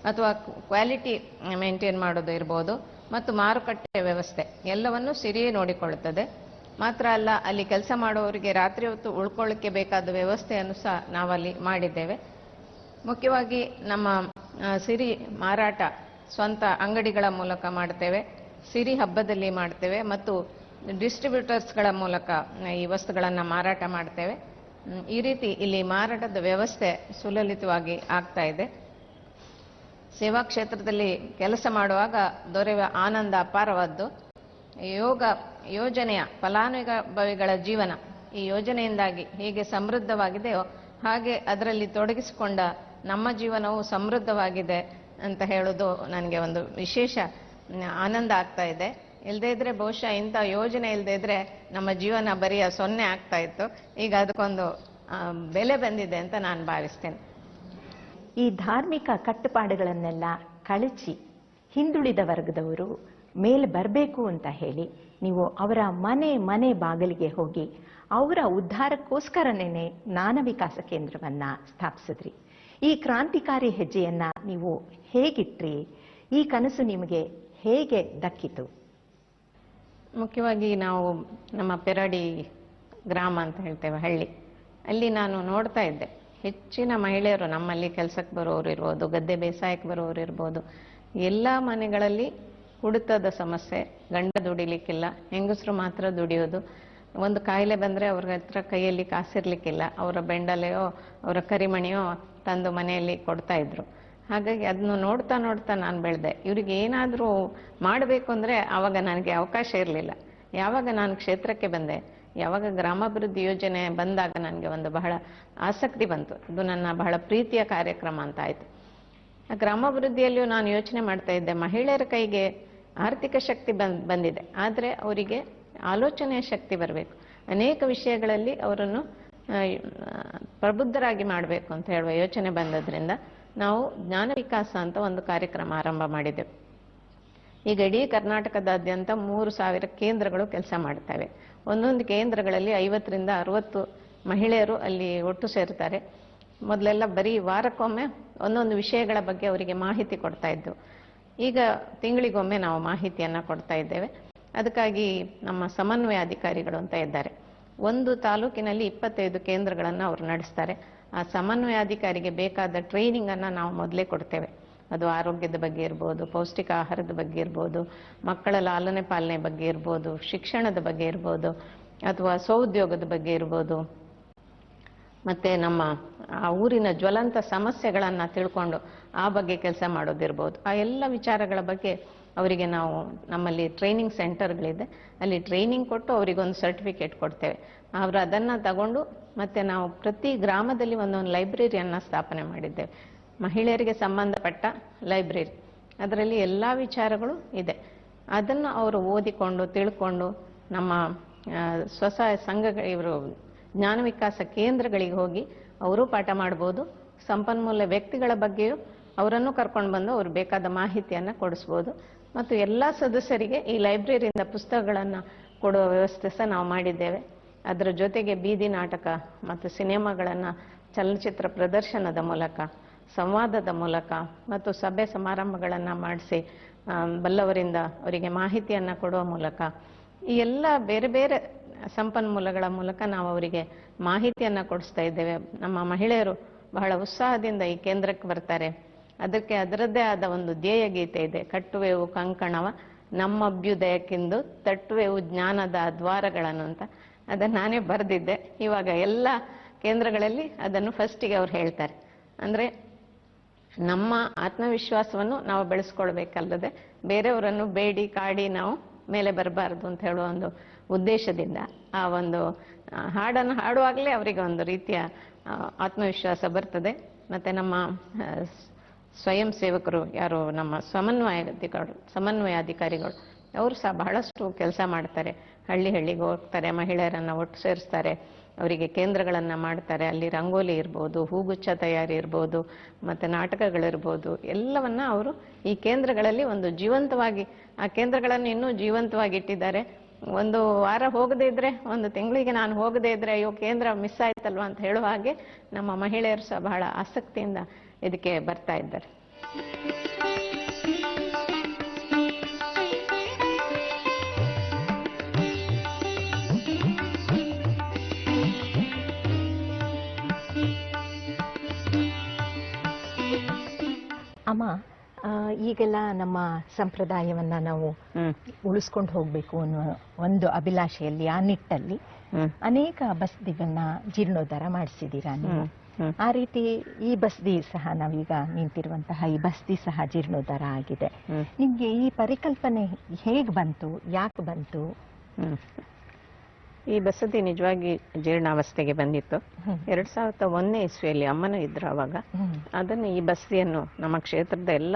ಅಥವಾ ಕ್ವಾಲಿಟಿ ಮೇಂಟೈನ್ ಮಾಡೋದು ಇರ್ಬೋದು, ಮತ್ತು ಮಾರುಕಟ್ಟೆ ವ್ಯವಸ್ಥೆ ಎಲ್ಲವನ್ನೂ ಸಿರಿಯೇ ನೋಡಿಕೊಳ್ಳುತ್ತದೆ. ಮಾತ್ರ ಅಲ್ಲ, ಅಲ್ಲಿ ಕೆಲಸ ಮಾಡುವವರಿಗೆ ರಾತ್ರಿ ಹೊತ್ತು ಉಳ್ಕೊಳ್ಳಿಕ್ಕೆ ಬೇಕಾದ ವ್ಯವಸ್ಥೆಯನ್ನು ಸಹ ನಾವಲ್ಲಿ ಮಾಡಿದ್ದೇವೆ. ಮುಖ್ಯವಾಗಿ ನಮ್ಮ ಸಿರಿ ಮಾರಾಟ ಸ್ವಂತ ಅಂಗಡಿಗಳ ಮೂಲಕ ಮಾಡ್ತೇವೆ, ಸಿರಿ ಹಬ್ಬದಲ್ಲಿ ಮಾಡ್ತೇವೆ, ಮತ್ತು ಡಿಸ್ಟ್ರಿಬ್ಯೂಟರ್ಸ್ಗಳ ಮೂಲಕ ಈ ವಸ್ತುಗಳನ್ನು ಮಾರಾಟ ಮಾಡ್ತೇವೆ. ಈ ರೀತಿ ಇಲ್ಲಿ ಮಾರಾಟದ ವ್ಯವಸ್ಥೆ ಸುಲಲಿತವಾಗಿ ಆಗ್ತಾ ಇದೆ. ಸೇವಾ ಕ್ಷೇತ್ರದಲ್ಲಿ ಕೆಲಸ ಮಾಡುವಾಗ ದೊರೆಯುವ ಆನಂದ ಅಪಾರವಾದ್ದು. ಯೋಜನೆಯ ಫಲಾನುಭವಿಗಳ ಜೀವನ ಈ ಯೋಜನೆಯಿಂದಾಗಿ ಹೇಗೆ ಸಮೃದ್ಧವಾಗಿದೆಯೋ ಹಾಗೆ ಅದರಲ್ಲಿ ತೊಡಗಿಸಿಕೊಂಡ ನಮ್ಮ ಜೀವನವು ಸಮೃದ್ಧವಾಗಿದೆ ಅಂತ ಹೇಳೋದು ನನಗೆ ಒಂದು ವಿಶೇಷ ಆನಂದ ಆಗ್ತಾ ಇದೆ. ಇಲ್ಲದೇ ಇದ್ರೆ ಬಹುಶಃ ಇಂಥ ಯೋಜನೆ ಇಲ್ಲದೇ ಇದ್ರೆ ನಮ್ಮ ಜೀವನ ಬರೀ 0 ಆಗ್ತಾ ಇತ್ತು. ಈಗ ಅದಕ್ಕೊಂದು ಬೆಲೆ ಬಂದಿದೆ ಅಂತ ನಾನು ಭಾವಿಸ್ತೇನೆ. ಈ ಧಾರ್ಮಿಕ ಕಟ್ಟುಪಾಡುಗಳನ್ನೆಲ್ಲ ಕಳಚಿ ಹಿಂದುಳಿದ ವರ್ಗದವರು ಮೇಲೆ ಬರಬೇಕು ಅಂತ ಹೇಳಿ ನೀವು ಅವರ ಮನೆ ಬಾಗಿಲಿಗೆ ಹೋಗಿ ಅವರ ಉದ್ಧಾರಕ್ಕೋಸ್ಕರನೇ ಜ್ಞಾನ ವಿಕಾಸ ಕೇಂದ್ರವನ್ನ ಸ್ಥಾಪಿಸಿದ್ರಿ. ಈ ಕ್ರಾಂತಿಕಾರಿ ಹೆಜ್ಜೆಯನ್ನ ನೀವು ಹೇಗಿಟ್ರಿ? ಈ ಕನಸು ನಿಮಗೆ ಹೇಗೆ ದಕ್ಕಿತು? ಮುಖ್ಯವಾಗಿ ನಾವು ನಮ್ಮ ಪೆರಾಡಿ ಗ್ರಾಮ ಅಂತ ಹೇಳ್ತೇವೆ, ಹಳ್ಳಿ, ಅಲ್ಲಿ ನಾನು ನೋಡ್ತಾ ಇದ್ದೆ ಹೆಚ್ಚಿನ ಮಹಿಳೆಯರು ನಮ್ಮಲ್ಲಿ ಕೆಲಸಕ್ಕೆ ಬರೋರು ಇರ್ಬೋದು, ಗದ್ದೆ ಬೇಸಾಯಕ್ಕೆ ಬರೋರು ಇರ್ಬೋದು, ಎಲ್ಲ ಮನೆಗಳಲ್ಲಿ ಕುಡಿತದ ಸಮಸ್ಯೆ. ಗಂಡ ದುಡಿಲಿಕ್ಕಿಲ್ಲ, ಹೆಂಗಸರು ಮಾತ್ರ ದುಡಿಯೋದು. ಒಂದು ಕಾಯಿಲೆ ಬಂದರೆ ಅವ್ರ ಹತ್ರ ಕೈಯಲ್ಲಿ ಕಾಸಿರ್ಲಿಕ್ಕಿಲ್ಲ, ಅವರ ಬೆಂಡಲೆಯೋ ಅವರ ಕರಿಮಣಿಯೋ ತಂದು ಮನೆಯಲ್ಲಿ ಕೊಡ್ತಾ ಇದ್ರು. ಹಾಗಾಗಿ ಅದನ್ನು ನೋಡ್ತಾ ನಾನು ಬೆಳೆದೆ. ಇವ್ರಿಗೆ ಏನಾದರೂ ಮಾಡಬೇಕು ಅಂದರೆ ಆವಾಗ ನನಗೆ ಅವಕಾಶ ಇರಲಿಲ್ಲ. ಯಾವಾಗ ನಾನು ಕ್ಷೇತ್ರಕ್ಕೆ ಬಂದೆ, ಯಾವಾಗ ಗ್ರಾಮಾಭಿವೃದ್ಧಿ ಯೋಜನೆ ಬಂದಾಗ ನನಗೆ ಒಂದು ಬಹಳ ಆಸಕ್ತಿ ಬಂತು. ಇದು ನನ್ನ ಬಹಳ ಪ್ರೀತಿಯ ಕಾರ್ಯಕ್ರಮ ಅಂತ ಆಯಿತು. ಗ್ರಾಮಾಭಿವೃದ್ಧಿಯಲ್ಲಿಯೂ ನಾನು ಯೋಚನೆ ಮಾಡ್ತಾ ಇದ್ದೆ, ಮಹಿಳೆಯರ ಕೈಗೆ ಆರ್ಥಿಕ ಶಕ್ತಿ ಬಂದಿದೆ, ಆದರೆ ಅವರಿಗೆ ಆಲೋಚನೆಯ ಶಕ್ತಿ ಬರಬೇಕು. ಅನೇಕ ವಿಷಯಗಳಲ್ಲಿ ಅವರನ್ನು ಪ್ರಬುದ್ಧರಾಗಿ ಮಾಡಬೇಕು ಅಂತ ಹೇಳುವ ಯೋಚನೆ ಬಂದದ್ರಿಂದ ನಾವು ಜ್ಞಾನ ವಿಕಾಸ ಅಂತ ಒಂದು ಕಾರ್ಯಕ್ರಮ ಆರಂಭ ಮಾಡಿದ್ದೆವು. ಈಗ ಇಡೀ ಕರ್ನಾಟಕದಾದ್ಯಂತ 3,000 ಕೇಂದ್ರಗಳು ಕೆಲಸ ಮಾಡ್ತವೆ. ಒಂದೊಂದು ಕೇಂದ್ರಗಳಲ್ಲಿ 50 ರಿಂದ 60 ಮಹಿಳೆಯರು ಅಲ್ಲಿ ಒಟ್ಟು ಸೇರ್ತಾರೆ. ಮೊದಲೆಲ್ಲ ಬರೀ ವಾರಕ್ಕೊಮ್ಮೆ ಒಂದೊಂದು ವಿಷಯಗಳ ಬಗ್ಗೆ ಅವರಿಗೆ ಮಾಹಿತಿ ಕೊಡ್ತಾ ಇದ್ದು. ಈಗ ತಿಂಗಳಿಗೊಮ್ಮೆ ನಾವು ಮಾಹಿತಿಯನ್ನು ಕೊಡ್ತಾ ಇದ್ದೇವೆ. ಅದಕ್ಕಾಗಿ ನಮ್ಮ ಸಮನ್ವಯ ಅಧಿಕಾರಿಗಳು ಅಂತ ಇದ್ದಾರೆ. ಒಂದು ತಾಲೂಕಿನಲ್ಲಿ 25 ಕೇಂದ್ರಗಳನ್ನು ಅವರು ನಡೆಸ್ತಾರೆ. ಆ ಸಮನ್ವಯಾಧಿಕಾರಿಗೆ ಬೇಕಾದ ಟ್ರೈನಿಂಗನ್ನು ನಾವು ಮೊದಲೇ ಕೊಡ್ತೇವೆ. ಅದು ಆರೋಗ್ಯದ ಬಗ್ಗೆ ಇರ್ಬೋದು, ಪೌಷ್ಟಿಕ ಆಹಾರದ ಬಗ್ಗೆ ಇರ್ಬೋದು, ಮಕ್ಕಳ ಲಾಲನೆ ಪಾಲನೆ ಬಗ್ಗೆ ಇರ್ಬೋದು, ಶಿಕ್ಷಣದ ಬಗ್ಗೆ ಇರ್ಬೋದು, ಅಥವಾ ಸ್ವಉದ್ಯೋಗದ ಬಗ್ಗೆ ಇರ್ಬೋದು, ಮತ್ತು ನಮ್ಮ ಆ ಊರಿನ ಜ್ವಲಂತ ಸಮಸ್ಯೆಗಳನ್ನು ತಿಳ್ಕೊಂಡು ಆ ಬಗ್ಗೆ ಕೆಲಸ ಮಾಡೋದಿರ್ಬೋದು. ಆ ಎಲ್ಲ ವಿಚಾರಗಳ ಬಗ್ಗೆ ಅವರಿಗೆ ನಾವು ನಮ್ಮಲ್ಲಿ ಟ್ರೈನಿಂಗ್ ಸೆಂಟರ್ಗಳಿದೆ, ಅಲ್ಲಿ ಟ್ರೈನಿಂಗ್ ಕೊಟ್ಟು ಅವರಿಗೊಂದು ಸರ್ಟಿಫಿಕೇಟ್ ಕೊಡ್ತೇವೆ. ಅವರು ಅದನ್ನು ತಗೊಂಡು ಮತ್ತು ನಾವು ಪ್ರತಿ ಗ್ರಾಮದಲ್ಲಿ ಒಂದೊಂದು ಲೈಬ್ರರಿಯನ್ನು ಸ್ಥಾಪನೆ ಮಾಡಿದ್ದೇವೆ, ಮಹಿಳೆಯರಿಗೆ ಸಂಬಂಧಪಟ್ಟ ಲೈಬ್ರರಿ. ಅದರಲ್ಲಿ ಎಲ್ಲ ವಿಚಾರಗಳು ಇದೆ. ಅದನ್ನು ಅವರು ಓದಿಕೊಂಡು ತಿಳ್ಕೊಂಡು ನಮ್ಮ ಸ್ವಸಹಾಯ ಸಂಘಗಳು, ಇವರು ಜ್ಞಾನ ವಿಕಾಸ ಕೇಂದ್ರಗಳಿಗೆ ಹೋಗಿ ಅವರು ಪಾಠ ಮಾಡ್ಬೋದು. ಸಂಪನ್ಮೂಲ ವ್ಯಕ್ತಿಗಳ ಬಗ್ಗೆಯೂ ಅವರನ್ನು ಕರ್ಕೊಂಡು ಬಂದು ಅವ್ರು ಬೇಕಾದ ಮಾಹಿತಿಯನ್ನು ಕೊಡಿಸ್ಬೋದು. ಮತ್ತು ಎಲ್ಲ ಸದಸ್ಯರಿಗೆ ಈ ಲೈಬ್ರರಿಯಿಂದ ಪುಸ್ತಕಗಳನ್ನು ಕೊಡುವ ವ್ಯವಸ್ಥೆ ಸಹ ನಾವು ಮಾಡಿದ್ದೇವೆ. ಅದರ ಜೊತೆಗೆ ಬೀದಿ ನಾಟಕ ಮತ್ತು ಸಿನಿಮಾಗಳನ್ನು ಚಲನಚಿತ್ರ ಪ್ರದರ್ಶನದ ಮೂಲಕ, ಸಂವಾದದ ಮೂಲಕ ಮತ್ತು ಸಭೆ ಸಮಾರಂಭಗಳನ್ನು ಮಾಡಿಸಿ ಬಲ್ಲವರಿಂದ ಅವರಿಗೆ ಮಾಹಿತಿಯನ್ನು ಕೊಡುವ ಮೂಲಕ, ಈ ಎಲ್ಲ ಬೇರೆ ಬೇರೆ ಸಂಪನ್ಮೂಲಗಳ ಮೂಲಕ ನಾವು ಅವರಿಗೆ ಮಾಹಿತಿಯನ್ನು ಕೊಡಿಸ್ತಾ ಇದ್ದೇವೆ. ನಮ್ಮ ಮಹಿಳೆಯರು ಬಹಳ ಉತ್ಸಾಹದಿಂದ ಈ ಕೇಂದ್ರಕ್ಕೆ ಬರ್ತಾರೆ. ಅದಕ್ಕೆ ಅದರದ್ದೇ ಆದ ಒಂದು ಧ್ಯೇಯ ಗೀತೆ ಇದೆ, ಕಟ್ಟುವೆವು ಕಂಕಣವ ನಮ್ಮಭ್ಯುದಯಕ್ಕೆಂದು ತಟ್ಟುವೆವು ಜ್ಞಾನದ ದ್ವಾರಗಳನ್ನು ಅಂತ. ಅದನ್ನು ನಾನೇ ಬರೆದಿದ್ದೆ. ಇವಾಗ ಎಲ್ಲ ಕೇಂದ್ರಗಳಲ್ಲಿ ಅದನ್ನು ಫಸ್ಟಿಗೆ ಅವ್ರು ಹೇಳ್ತಾರೆ. ಅಂದರೆ ನಮ್ಮ ಆತ್ಮವಿಶ್ವಾಸವನ್ನು ನಾವು ಬೆಳೆಸ್ಕೊಳ್ಬೇಕಲ್ಲದೆ ಬೇರೆಯವರನ್ನು ಬೇಡಿ ಕಾಡಿ ನಾವು ಮೇಲೆ ಬರಬಾರ್ದು ಅಂತ ಹೇಳುವ ಒಂದು ಉದ್ದೇಶದಿಂದ ಆ ಒಂದು ಹಾಡನ್ನು ಹಾಡುವಾಗಲೇ ಅವರಿಗೆ ಒಂದು ರೀತಿಯ ಆತ್ಮವಿಶ್ವಾಸ ಬರ್ತದೆ. ಮತ್ತು ನಮ್ಮ ಸ್ವಯಂ ಸೇವಕರು ಯಾರು ನಮ್ಮ ಸಮನ್ವಯಾಧಿಕಾರಿಗಳು ಅವರು ಸಹ ಬಹಳಷ್ಟು ಕೆಲಸ ಮಾಡ್ತಾರೆ. ಹಳ್ಳಿ ಹಳ್ಳಿಗೆ ಹೋಗ್ತಾರೆ, ಮಹಿಳೆಯರನ್ನು ಒಟ್ಟು ಸೇರಿಸ್ತಾರೆ, ಅವರಿಗೆ ಕೇಂದ್ರಗಳನ್ನು ಮಾಡ್ತಾರೆ. ಅಲ್ಲಿ ರಂಗೋಲಿ ಇರ್ಬೋದು, ಹೂಗುಚ್ಛ ತಯಾರಿ ಇರ್ಬೋದು, ಮತ್ತು ನಾಟಕಗಳಿರ್ಬೋದು, ಎಲ್ಲವನ್ನ ಅವರು ಈ ಕೇಂದ್ರಗಳಲ್ಲಿ ಒಂದು ಜೀವಂತವಾಗಿ, ಆ ಕೇಂದ್ರಗಳನ್ನು ಇನ್ನೂ ಜೀವಂತವಾಗಿ ಇಟ್ಟಿದ್ದಾರೆ. ಒಂದು ವಾರ ಹೋಗದೇ ಇದ್ರೆ, ಒಂದು ತಿಂಗಳಿಗೆ ನಾನು ಹೋಗದೇ ಇದ್ರೆ ಅಯ್ಯೋ ಕೇಂದ್ರ ಮಿಸ್ ಆಯ್ತಲ್ವ ಅಂತ ಹೇಳುವ ಹಾಗೆ ನಮ್ಮ ಮಹಿಳೆಯರು ಸಹ ಬಹಳ ಆಸಕ್ತಿಯಿಂದ ಇದಕ್ಕೆ ಬರ್ತಾ ಇದ್ದಾರೆ. ಅಮ್ಮ, ಈಗೆಲ್ಲ ನಮ್ಮ ಸಂಪ್ರದಾಯವನ್ನ ನಾವು ಉಳಿಸ್ಕೊಂಡು ಹೋಗ್ಬೇಕು ಅನ್ನೋ ಒಂದು ಅಭಿಲಾಷೆಯಲ್ಲಿ, ಆ ನಿಟ್ಟಲ್ಲಿ ಅನೇಕ ಬಸ್ದಿಗಳನ್ನ ಜೀರ್ಣೋದ್ಧಾರ ಮಾಡಿಸಿದ್ದೀರಾ ನೀವು. ಆ ರೀತಿ ಈ ಬಸ್ದಿ ಸಹ, ನಾವೀಗ ನಿಂತಿರುವಂತಹ ಈ ಬಸ್ದಿ ಸಹ ಜೀರ್ಣೋದ್ಧಾರ ಆಗಿದೆ. ನಿಮ್ಗೆ ಈ ಪರಿಕಲ್ಪನೆ ಹೇಗೆ ಬಂತು, ಯಾಕೆ ಬಂತು? ಈ ಬಸದಿ ನಿಜವಾಗಿ ಜೀರ್ಣಾವಸ್ಥೆಗೆ ಬಂದಿತ್ತು. 2001ನೇ ಇಸ್ವಿಯಲ್ಲಿ ಅಮ್ಮನೂ ಇದ್ರು ಅವಾಗ. ಅದನ್ನು ಈ ಬಸದಿಯನ್ನು ನಮ್ಮ ಕ್ಷೇತ್ರದ ಎಲ್ಲ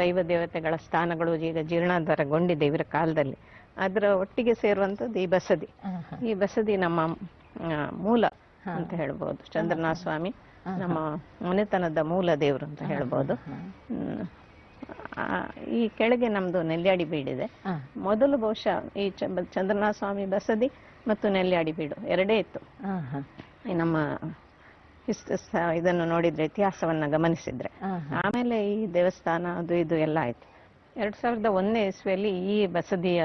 ದೈವ ದೇವತೆಗಳ ಸ್ಥಾನಗಳು ಈಗ ಜೀರ್ಣೋದ್ಧಾರಗೊಂಡಿದೆ ಇವರ ಕಾಲದಲ್ಲಿ. ಅದರ ಒಟ್ಟಿಗೆ ಸೇರುವಂಥದ್ದು ಈ ಬಸದಿ. ಈ ಬಸದಿ ನಮ್ಮ ಮೂಲ ಅಂತ ಹೇಳ್ಬೋದು. ಚಂದ್ರನಾಥ ಸ್ವಾಮಿ ನಮ್ಮ ಮನೆತನದ ಮೂಲ ದೇವರು ಅಂತ ಹೇಳ್ಬೋದು. ಈ ಕೆಳಗೆ ನಮ್ದು ನೆಲ್ಯಾಡಿ ಬೀಡಿದೆ. ಮೊದಲು ಬಹುಶಃ ಈ ಚಂದ್ರನಾಥ ಸ್ವಾಮಿ ಬಸದಿ ಮತ್ತು ನೆಲ್ಯಾಡಿ ಬೀಡು ಎರಡೇ ಇತ್ತು. ನಮ್ಮ ಇದನ್ನು ನೋಡಿದ್ರೆ, ಇತಿಹಾಸವನ್ನ ಗಮನಿಸಿದ್ರೆ, ಆಮೇಲೆ ಈ ದೇವಸ್ಥಾನ ಅದು ಇದು ಎಲ್ಲ ಆಯ್ತು. 2001ನೇ ಇಸ್ವಿಯಲ್ಲಿ ಈ ಬಸದಿಯ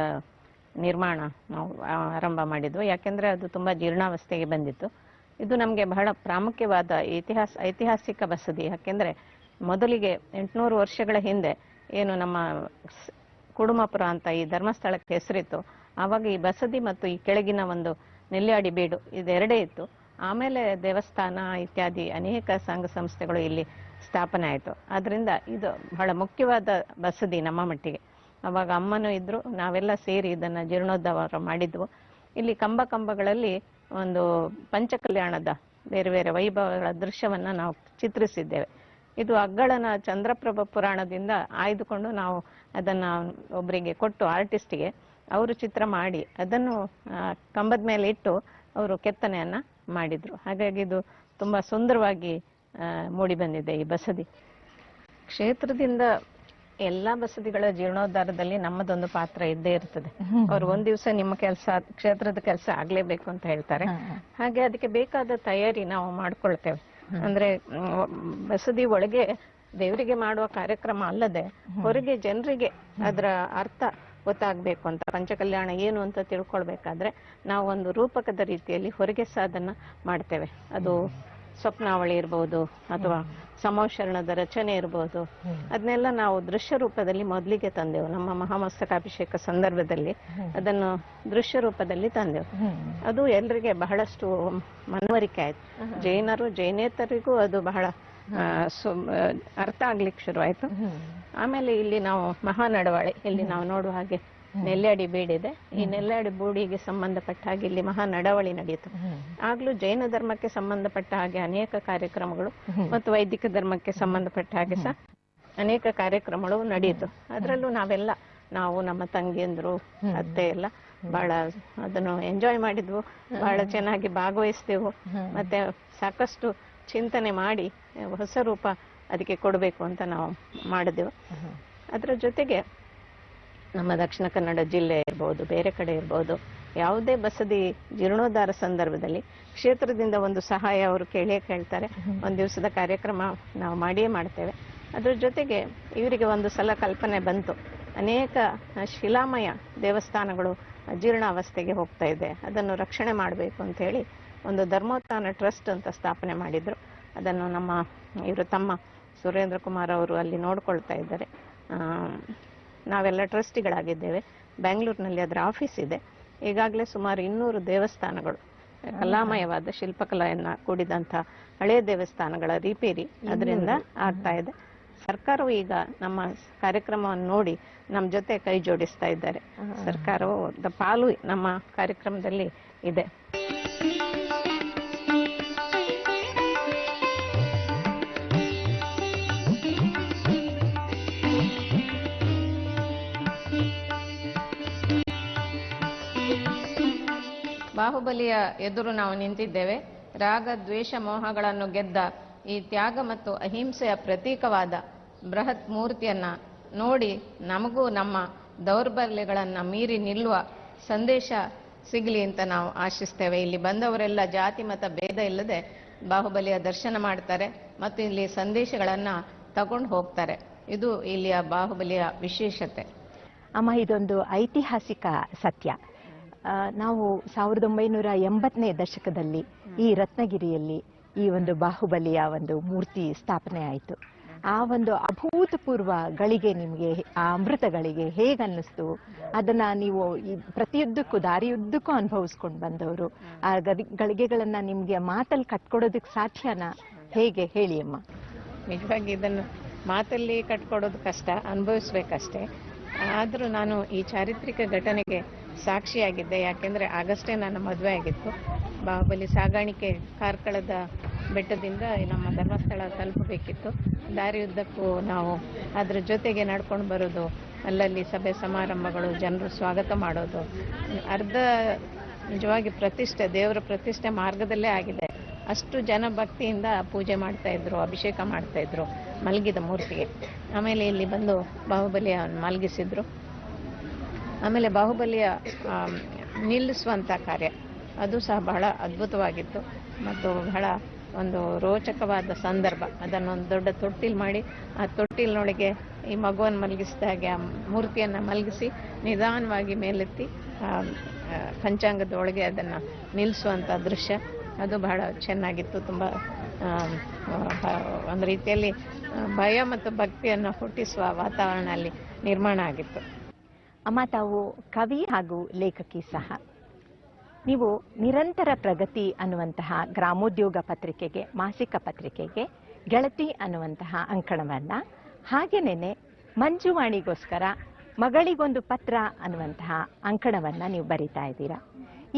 ನಿರ್ಮಾಣ ನಾವು ಆರಂಭ ಮಾಡಿದ್ವು. ಯಾಕೆಂದ್ರೆ ಅದು ತುಂಬಾ ಜೀರ್ಣಾವಸ್ಥೆಗೆ ಬಂದಿತ್ತು. ಇದು ನಮಗೆ ಬಹಳ ಪ್ರಾಮುಖ್ಯವಾದ ಐತಿಹಾಸಿಕ ಬಸದಿ. ಯಾಕೆಂದ್ರೆ ಮೊದಲಿಗೆ 800 ವರ್ಷಗಳ ಹಿಂದೆ ಏನು ನಮ್ಮ ಕುಡುಮಪುರ ಅಂತ ಈ ಧರ್ಮಸ್ಥಳಕ್ಕೆ ಹೆಸರಿತ್ತು, ಆವಾಗ ಈ ಬಸದಿ ಮತ್ತು ಈ ಕೆಳಗಿನ ಒಂದು ನೆಲ್ಯಾಡಿ ಬೀಡು ಇದೆರಡೇ ಇತ್ತು. ಆಮೇಲೆ ದೇವಸ್ಥಾನ ಇತ್ಯಾದಿ ಅನೇಕ ಸಂಘ ಸಂಸ್ಥೆಗಳು ಇಲ್ಲಿ ಸ್ಥಾಪನೆ ಆಯಿತು. ಅದರಿಂದ ಇದು ಬಹಳ ಮುಖ್ಯವಾದ ಬಸದಿ ನಮ್ಮ ಮಟ್ಟಿಗೆ. ಅವಾಗ ಅಮ್ಮನೂ ಇದ್ರು, ನಾವೆಲ್ಲ ಸೇರಿ ಇದನ್ನ ಜೀರ್ಣೋದ್ಧಾರ ಮಾಡಿದ್ವು. ಇಲ್ಲಿ ಕಂಬಗಳಲ್ಲಿ ಒಂದು ಪಂಚಕಲ್ಯಾಣದ ಬೇರೆ ಬೇರೆ ವೈಭವಗಳ ದೃಶ್ಯವನ್ನ ನಾವು ಚಿತ್ರಿಸಿದ್ದೇವೆ. ಇದು ಅಗ್ಗಳನ ಚಂದ್ರಪ್ರಭ ಪುರಾಣದಿಂದ ಆಯ್ದುಕೊಂಡು ನಾವು ಅದನ್ನ ಒಬ್ಬರಿಗೆ ಕೊಟ್ಟು, ಆರ್ಟಿಸ್ಟ್ಗೆ, ಅವರು ಚಿತ್ರ ಮಾಡಿ ಅದನ್ನು ಕಂಬದ ಮೇಲೆ ಇಟ್ಟು ಅವರು ಕೆತ್ತನೆಯನ್ನ ಮಾಡಿದ್ರು. ಹಾಗಾಗಿ ಇದು ತುಂಬಾ ಸುಂದರವಾಗಿ ಮೂಡಿ ಬಂದಿದೆ ಈ ಬಸದಿ. ಕ್ಷೇತ್ರದಿಂದ ಎಲ್ಲಾ ಬಸದಿಗಳ ಜೀರ್ಣೋದ್ಧಾರದಲ್ಲಿ ನಮ್ಮದೊಂದು ಪಾತ್ರ ಇದ್ದೇ ಇರ್ತದೆ. ಅವ್ರು ಒಂದ್ ದಿವಸ ನಿಮ್ಮ ಕೆಲಸ, ಕ್ಷೇತ್ರದ ಕೆಲಸ ಆಗ್ಲೇಬೇಕು ಅಂತ ಹೇಳ್ತಾರೆ. ಹಾಗೆ ಅದಕ್ಕೆ ಬೇಕಾದ ತಯಾರಿ ನಾವು ಮಾಡ್ಕೊಳ್ತೇವೆ. ಅಂದ್ರೆ ಬಸದಿ ಒಳಗೆ ದೇವರಿಗೆ ಮಾಡುವ ಕಾರ್ಯಕ್ರಮ ಅಲ್ಲದೆ ಹೊರಗೆ ಜನರಿಗೆ ಅದರ ಅರ್ಥ ಗೊತ್ತಾಗ್ಬೇಕು ಅಂತ, ಪಂಚಕಲ್ಯಾಣ ಏನು ಅಂತ ತಿಳ್ಕೊಳ್ಬೇಕಾದ್ರೆ ನಾವು ಒಂದು ರೂಪಕದ ರೀತಿಯಲ್ಲಿ ಹೊರಗೆ ಸಹ ಅದನ್ನ ಮಾಡ್ತೇವೆ. ಅದು ಸ್ವಪ್ನಾವಳಿ ಇರ್ಬೋದು ಅಥವಾ ಸಮೋಶರಣದ ರಚನೆ ಇರ್ಬೋದು, ಅದನ್ನೆಲ್ಲ ನಾವು ದೃಶ್ಯ ರೂಪದಲ್ಲಿ ಮೊದಲಿಗೆ ತಂದೆವು. ನಮ್ಮ ಮಹಾಮಸ್ತಕಾಭಿಷೇಕ ಸಂದರ್ಭದಲ್ಲಿ ಅದನ್ನು ದೃಶ್ಯ ರೂಪದಲ್ಲಿ ತಂದೆವು. ಅದು ಎಲ್ರಿಗೆ ಬಹಳಷ್ಟು ಮನವರಿಕೆ ಆಯ್ತು. ಜೈನೇತರಿಗೂ ಅದು ಬಹಳ ಅರ್ಥ ಆಗ್ಲಿಕ್ಕೆ ಶುರುವಾಯ್ತು. ಆಮೇಲೆ ಇಲ್ಲಿ ನಾವು ಮಹಾನಡವಾಳೆ, ಇಲ್ಲಿ ನಾವು ನೋಡುವ ಹಾಗೆ ನೆಲ್ಯಾಡಿ ಬೀಡಿದೆ. ಈ ನೆಲ್ಯಾಡಿ ಬೂಡಿಗೆ ಸಂಬಂಧಪಟ್ಟ ಹಾಗೆ ಇಲ್ಲಿ ಮಹಾ ನಡವಳಿ ನಡೆಯಿತು. ಆಗ್ಲೂ ಜೈನ ಧರ್ಮಕ್ಕೆ ಸಂಬಂಧಪಟ್ಟ ಹಾಗೆ ಅನೇಕ ಕಾರ್ಯಕ್ರಮಗಳು ಮತ್ತು ವೈದಿಕ ಧರ್ಮಕ್ಕೆ ಸಂಬಂಧಪಟ್ಟ ಹಾಗೆ ಸಹ ಅನೇಕ ಕಾರ್ಯಕ್ರಮಗಳು ನಡೆಯಿತು. ಅದರಲ್ಲೂ ನಾವು ನಮ್ಮ ತಂಗಿಯಂದ್ರು ಅತ್ತೆ ಎಲ್ಲ ಬಹಳ ಅದನ್ನು ಎಂಜಾಯ್ ಮಾಡಿದ್ವು, ಬಹಳ ಚೆನ್ನಾಗಿ ಭಾಗವಹಿಸ್ತೇವು. ಮತ್ತೆ ಸಾಕಷ್ಟು ಚಿಂತನೆ ಮಾಡಿ ಹೊಸ ರೂಪ ಅದಕ್ಕೆ ಕೊಡಬೇಕು ಅಂತ ನಾವು ಮಾಡಿದೆವು. ಅದರ ಜೊತೆಗೆ ನಮ್ಮ ದಕ್ಷಿಣ ಕನ್ನಡ ಜಿಲ್ಲೆ ಇರ್ಬೋದು, ಬೇರೆ ಕಡೆ ಇರ್ಬೋದು, ಯಾವುದೇ ಬಸದಿ ಜೀರ್ಣೋದ್ಧಾರ ಸಂದರ್ಭದಲ್ಲಿ ಕ್ಷೇತ್ರದಿಂದ ಒಂದು ಸಹಾಯ ಅವರು ಕೇಳ್ತಾರೆ. ಒಂದು ದಿವಸದ ಕಾರ್ಯಕ್ರಮ ನಾವು ಮಾಡಿಯೇ ಮಾಡ್ತೇವೆ. ಅದ್ರ ಜೊತೆಗೆ ಇವರಿಗೆ ಒಂದು ಸಲ ಕಲ್ಪನೆ ಬಂತು, ಅನೇಕ ಶಿಲಾಮಯ ದೇವಸ್ಥಾನಗಳು ಜೀರ್ಣಾವಸ್ಥೆಗೆ ಹೋಗ್ತಾ ಇದೆ, ಅದನ್ನು ರಕ್ಷಣೆ ಮಾಡಬೇಕು ಅಂತ ಹೇಳಿ ಒಂದು ಧರ್ಮೋತ್ಥಾನ ಟ್ರಸ್ಟ್ ಅಂತ ಸ್ಥಾಪನೆ ಮಾಡಿದ್ರು. ಅದನ್ನು ಇವರು ತಮ್ಮ ಸುರೇಂದ್ರ ಕುಮಾರ್ ಅವರು ಅಲ್ಲಿ ನೋಡ್ಕೊಳ್ತಾ ಇದ್ದಾರೆ. ನಾವೆಲ್ಲ ಟ್ರಸ್ಟಿಗಳಾಗಿದ್ದೇವೆ. ಬೆಂಗಳೂರಿನಲ್ಲಿ ಅದರ ಆಫೀಸ್ ಇದೆ. ಈಗಾಗಲೇ ಸುಮಾರು 200 ದೇವಸ್ಥಾನಗಳು ಕಲಾಮಯವಾದ ಶಿಲ್ಪಕಲೆಯನ್ನ ಕೂಡಿದಂಥ ಹಳೆಯ ದೇವಸ್ಥಾನಗಳ ರಿಪೇರಿ ಅದರಿಂದ ಆಗ್ತಾ ಇದೆ. ಸರ್ಕಾರವು ಈಗ ನಮ್ಮ ಕಾರ್ಯಕ್ರಮವನ್ನು ನೋಡಿ ನಮ್ಮ ಜೊತೆ ಕೈ ಜೋಡಿಸ್ತಾ ಇದ್ದಾರೆ. ಸರ್ಕಾರವು ಪಾಲು ನಮ್ಮ ಕಾರ್ಯಕ್ರಮದಲ್ಲಿ ಇದೆ. ಬಾಹುಬಲಿಯ ಎದುರು ನಾವು ನಿಂತಿದ್ದೇವೆ. ರಾಗ ದ್ವೇಷ ಮೋಹಗಳನ್ನು ಗೆದ್ದ ಈ ತ್ಯಾಗ ಮತ್ತು ಅಹಿಂಸೆಯ ಪ್ರತೀಕವಾದ ಬೃಹತ್ ಮೂರ್ತಿಯನ್ನ ನೋಡಿ ನಮಗೂ ನಮ್ಮ ದೌರ್ಬಲ್ಯಗಳನ್ನು ಮೀರಿ ನಿಲ್ಲುವ ಸಂದೇಶ ಸಿಗಲಿ ಅಂತ ನಾವು ಆಶಿಸ್ತೇವೆ. ಇಲ್ಲಿ ಬಂದವರೆಲ್ಲ ಜಾತಿ ಮತ ಭೇದ ಇಲ್ಲದೆ ಬಾಹುಬಲಿಯ ದರ್ಶನ ಮಾಡ್ತಾರೆ ಮತ್ತು ಇಲ್ಲಿ ಸಂದೇಶಗಳನ್ನು ತಗೊಂಡು ಹೋಗ್ತಾರೆ. ಇದು ಇಲ್ಲಿಯ ಬಾಹುಬಲಿಯ ವಿಶೇಷತೆ. ಅಮ್ಮ, ಇದೊಂದು ಐತಿಹಾಸಿಕ ಸತ್ಯ. ನಾವು 1980ನೇ ದಶಕದಲ್ಲಿ ಈ ರತ್ನಗಿರಿಯಲ್ಲಿ ಈ ಒಂದು ಬಾಹುಬಲಿಯ ಒಂದು ಮೂರ್ತಿ ಸ್ಥಾಪನೆ ಆಯಿತು. ಆ ಒಂದು ಅಭೂತಪೂರ್ವ ಗಳಿಗೆ ನಿಮಗೆ, ಆ ಅಮೃತಗಳಿಗೆ ಹೇಗನ್ನಿಸ್ತು? ಅದನ್ನ ನೀವು ಪ್ರತಿಯುದ್ದಕ್ಕೂ ದಾರಿಯುದ್ದಕ್ಕೂ ಅನುಭವಿಸ್ಕೊಂಡು ಬಂದವರು, ಆ ಗಳಿಗೆಗಳನ್ನ ನಿಮ್ಗೆ ಮಾತಲ್ಲಿ ಕಟ್ಕೊಡೋದಕ್ಕೆ ಸಾಧ್ಯನಾ? ಹೇಗೆ ಹೇಳಿ ಅಮ್ಮ. ನಿಜವಾಗಿ ಇದನ್ನು ಮಾತಲ್ಲಿ ಕಟ್ಕೊಡೋದು ಕಷ್ಟ, ಅನುಭವಿಸ್ಬೇಕಷ್ಟೇ. ಆದರೂ ನಾನು ಈ ಚಾರಿತ್ರಿಕ ಘಟನೆಗೆ ಸಾಕ್ಷಿಯಾಗಿದ್ದೆ. ಯಾಕೆಂದರೆ ಆಗಷ್ಟೇ ನನ್ನ ಮದುವೆ ಆಗಿತ್ತು. ಬಾಹುಬಲಿ ಸಾಗಾಣಿಕೆ ಕಾರ್ಕಳದ ಬೆಟ್ಟದಿಂದ ನಮ್ಮ ಧರ್ಮಸ್ಥಳ ತಲುಪಬೇಕಿತ್ತು. ದಾರಿಯುದ್ದಕ್ಕೂ ನಾವು ಅದರ ಜೊತೆಗೆ ನಡ್ಕೊಂಡು ಬರೋದು, ಅಲ್ಲಲ್ಲಿ ಸಭೆ ಸಮಾರಂಭಗಳು, ಜನರು ಸ್ವಾಗತ ಮಾಡೋದು, ಅರ್ಧ ನಿಜವಾಗಿ ಪ್ರತಿಷ್ಠೆ, ದೇವರ ಪ್ರತಿಷ್ಠೆ ಮಾರ್ಗದಲ್ಲೇ ಆಗಿದೆ. ಅಷ್ಟು ಜನ ಭಕ್ತಿಯಿಂದ ಪೂಜೆ ಮಾಡ್ತಾ ಇದ್ರು, ಅಭಿಷೇಕ ಮಾಡ್ತಾ ಇದ್ರು ಮಲಗಿದ ಮೂರ್ತಿಗೆ. ಆಮೇಲೆ ಇಲ್ಲಿ ಬಂದು ಬಾಹುಬಲಿಯ ಮಲಗಿಸಿದ್ರು. ಆಮೇಲೆ ಬಾಹುಬಲಿಯ ನಿಲ್ಲಿಸುವಂಥ ಕಾರ್ಯ ಅದು ಸಹ ಬಹಳ ಅದ್ಭುತವಾಗಿತ್ತು ಮತ್ತು ಬಹಳ ಒಂದು ರೋಚಕವಾದ ಸಂದರ್ಭ. ಅದನ್ನೊಂದು ದೊಡ್ಡ ತೊಟ್ಟಿಲ್ ಮಾಡಿ ಆ ತೊಟ್ಟಿಲಿನೊಳಗೆ ಈ ಮಗುವನ್ನು ಮಲಗಿಸಿದಾಗೆ ಆ ಮೂರ್ತಿಯನ್ನು ಮಲಗಿಸಿ ನಿಧಾನವಾಗಿ ಮೇಲೆತ್ತಿ ಪಂಚಾಂಗದೊಳಗೆ ಅದನ್ನು ನಿಲ್ಲಿಸುವಂಥ ದೃಶ್ಯ ಅದು ಬಹಳ ಚೆನ್ನಾಗಿತ್ತು. ತುಂಬ ಒಂದು ರೀತಿಯಲ್ಲಿ ಭಯ ಮತ್ತು ಭಕ್ತಿಯನ್ನು ಹುಟ್ಟಿಸುವ ವಾತಾವರಣ ಅಲ್ಲಿ ನಿರ್ಮಾಣ ಆಗಿತ್ತು. ಅಮ್ಮ, ತಾವು ಕವಿ ಹಾಗೂ ಲೇಖಕಿ ಸಹ. ನೀವು ನಿರಂತರ ಪ್ರಗತಿ ಅನ್ನುವಂತಹ ಗ್ರಾಮೋದ್ಯೋಗ ಪತ್ರಿಕೆಗೆ, ಮಾಸಿಕ ಪತ್ರಿಕೆಗೆ ಗೆಳತಿ ಅನ್ನುವಂತಹ ಅಂಕಣವನ್ನ, ಹಾಗೇನೇನೆ ಮಂಜುವಾಣಿಗೋಸ್ಕರ ಮಗಳಿಗೊಂದು ಪತ್ರ ಅನ್ನುವಂತಹ ಅಂಕಣವನ್ನ ನೀವು ಬರಿತಾ ಇದ್ದೀರಾ.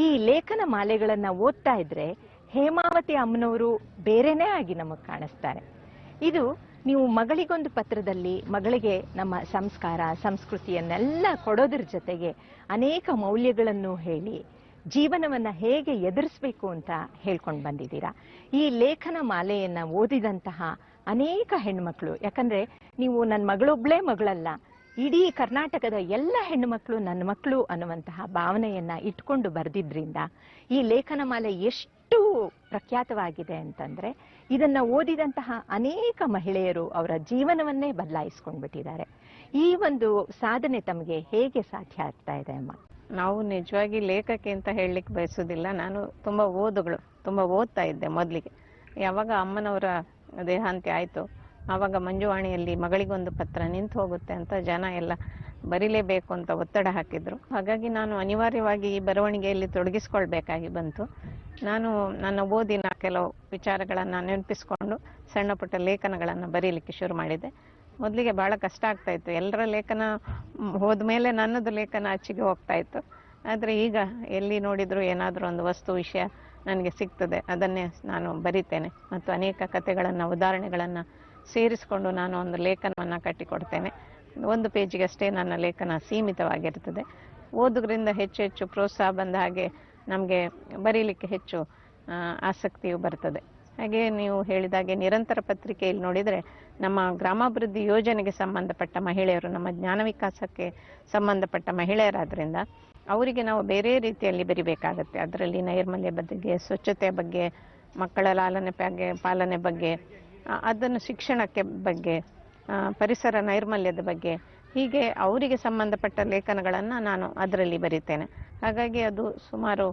ಈ ಲೇಖನ ಮಾಲೆಗಳನ್ನ ಓದ್ತಾ ಇದ್ರೆ ಹೇಮಾವತಿ ಅಮ್ಮನವರು ಬೇರೆನೇ ಆಗಿ ನಮಗೆ ಕಾಣಿಸ್ತಾರೆ. ಇದು ನೀವು ಮಗಳಿಗೊಂದು ಪತ್ರದಲ್ಲಿ ಮಗಳಿಗೆ ನಮ್ಮ ಸಂಸ್ಕಾರ ಸಂಸ್ಕೃತಿಯನ್ನೆಲ್ಲ ಕೊಡೋದ್ರ ಜೊತೆಗೆ ಅನೇಕ ಮೌಲ್ಯಗಳನ್ನು ಹೇಳಿ ಜೀವನವನ್ನ ಹೇಗೆ ಎದುರಿಸಬೇಕು ಅಂತ ಹೇಳ್ಕೊಂಡು ಬಂದಿದ್ದೀರಾ. ಈ ಲೇಖನ ಮಾಲೆಯನ್ನ ಓದಿದಂತಹ ಅನೇಕ ಹೆಣ್ಮಕ್ಳು, ಯಾಕಂದ್ರೆ ನೀವು ನನ್ನ ಮಗಳೊಬ್ಳೇ ಮಗಳಲ್ಲ, ಇಡೀ ಕರ್ನಾಟಕದ ಎಲ್ಲ ಹೆಣ್ಣು ಮಕ್ಕಳು ನನ್ನ ಮಕ್ಕಳು ಅನ್ನುವಂತಹ ಭಾವನೆಯನ್ನ ಇಟ್ಕೊಂಡು ಬರೆದಿದ್ರಿಂದ ಈ ಲೇಖನ ಮಾಲೆ ಎಷ್ಟು ಪ್ರಖ್ಯಾತವಾಗಿದೆ ಅಂತಂದ್ರೆ ಇದನ್ನ ಓದಿದಂತಹ ಅನೇಕ ಮಹಿಳೆಯರು ಅವರ ಜೀವನವನ್ನೇ ಬದಲಾಯಿಸ್ಕೊಂಡ್ಬಿಟ್ಟಿದ್ದಾರೆ. ಈ ಒಂದು ಸಾಧನೆ ತಮಗೆ ಹೇಗೆ ಸಾಧ್ಯ ಆಗ್ತಾ ಇದೆ ಅಮ್ಮ? ನಾವು ನಿಜವಾಗಿ ಲೇಖಕಿ ಅಂತ ಹೇಳಲಿಕ್ಕೆ ಬಯಸೋದಿಲ್ಲ. ನಾನು ತುಂಬ ಓದ್ತಾ ಇದ್ದೆ ಮೊದಲಿಗೆ. ಯಾವಾಗ ಅಮ್ಮನವರ ದೇಹಾಂತ್ಯ ಆಯಿತು ಆವಾಗ ಮಂಜುವಾಣಿಯಲ್ಲಿ ಮಗಳಿಗೊಂದು ಪತ್ರ ನಿಂತು ಹೋಗುತ್ತೆ ಅಂತ ಜನ ಎಲ್ಲ ಬರೀಲೇಬೇಕು ಅಂತ ಒತ್ತಡ ಹಾಕಿದ್ರು. ಹಾಗಾಗಿ ನಾನು ಅನಿವಾರ್ಯವಾಗಿ ಈ ಬರವಣಿಗೆಯಲ್ಲಿ ತೊಡಗಿಸ್ಕೊಳ್ಬೇಕಾಗಿ ಬಂತು. ನಾನು ನನ್ನ ಓದಿನ ಕೆಲವು ವಿಚಾರಗಳನ್ನು ನೆನಪಿಸ್ಕೊಂಡು ಸಣ್ಣ ಪುಟ್ಟ ಲೇಖನಗಳನ್ನು ಬರೀಲಿಕ್ಕೆ ಶುರು ಮಾಡಿದೆ. ಮೊದಲಿಗೆ ಬಹಳ ಕಷ್ಟ ಆಗ್ತಾ ಇತ್ತು. ಎಲ್ಲರ ಲೇಖನ ಹೋದ್ಮೇಲೆ ನನ್ನದು ಲೇಖನ ಆಚೆಗೆ ಹೋಗ್ತಾ ಇತ್ತು. ಆದರೆ ಈಗ ಎಲ್ಲಿ ನೋಡಿದ್ರು ಏನಾದರೂ ಒಂದು ವಸ್ತು ವಿಷಯ ನನಗೆ ಸಿಗ್ತದೆ, ಅದನ್ನೇ ನಾನು ಬರಿತೇನೆ ಮತ್ತು ಅನೇಕ ಕಥೆಗಳನ್ನು ಉದಾಹರಣೆಗಳನ್ನು ಸೇರಿಸಿಕೊಂಡು ನಾನು ಒಂದು ಲೇಖನವನ್ನು ಕಟ್ಟಿಕೊಡ್ತೇನೆ. ಒಂದು ಪೇಜಿಗಷ್ಟೇ ನನ್ನ ಲೇಖನ ಸೀಮಿತವಾಗಿರ್ತದೆ. ಓದುಗರಿಂದ ಹೆಚ್ಚು ಹೆಚ್ಚು ಪ್ರೋತ್ಸಾಹ ಬಂದ ಹಾಗೆ ನಮಗೆ ಬರೀಲಿಕ್ಕೆ ಹೆಚ್ಚು ಆಸಕ್ತಿಯು ಬರ್ತದೆ. ಹಾಗೆ ನೀವು ಹೇಳಿದಾಗೆ ನಿರಂತರ ಪತ್ರಿಕೆಯಲ್ಲಿ ನೋಡಿದರೆ ನಮ್ಮ ಗ್ರಾಮಾಭಿವೃದ್ಧಿ ಯೋಜನೆಗೆ ಸಂಬಂಧಪಟ್ಟ ಮಹಿಳೆಯರು, ನಮ್ಮ ಜ್ಞಾನ ವಿಕಾಸಕ್ಕೆ ಸಂಬಂಧಪಟ್ಟ ಮಹಿಳೆಯರಾದ್ರಿಂದ ಅವರಿಗೆ ನಾವು ಬೇರೆ ರೀತಿಯಲ್ಲಿ ಬರಿಬೇಕಾಗತ್ತೆ. ಅದರಲ್ಲಿ ನೈರ್ಮಲ್ಯ ಬಗ್ಗೆ, ಸ್ವಚ್ಛತೆಯ ಬಗ್ಗೆ, ಮಕ್ಕಳ ಪಾಲನೆ ಬಗ್ಗೆ, ಅದನ್ನು ಶಿಕ್ಷಣಕ್ಕೆ ಬಗ್ಗೆ, ಪರಿಸರ ನೈರ್ಮಲ್ಯದ ಬಗ್ಗೆ, ಹೀಗೆ ಅವರಿಗೆ ಸಂಬಂಧಪಟ್ಟ ಲೇಖನಗಳನ್ನು ನಾನು ಅದರಲ್ಲಿ ಬರಿತೇನೆ. ಹಾಗಾಗಿ ಅದು ಸುಮಾರು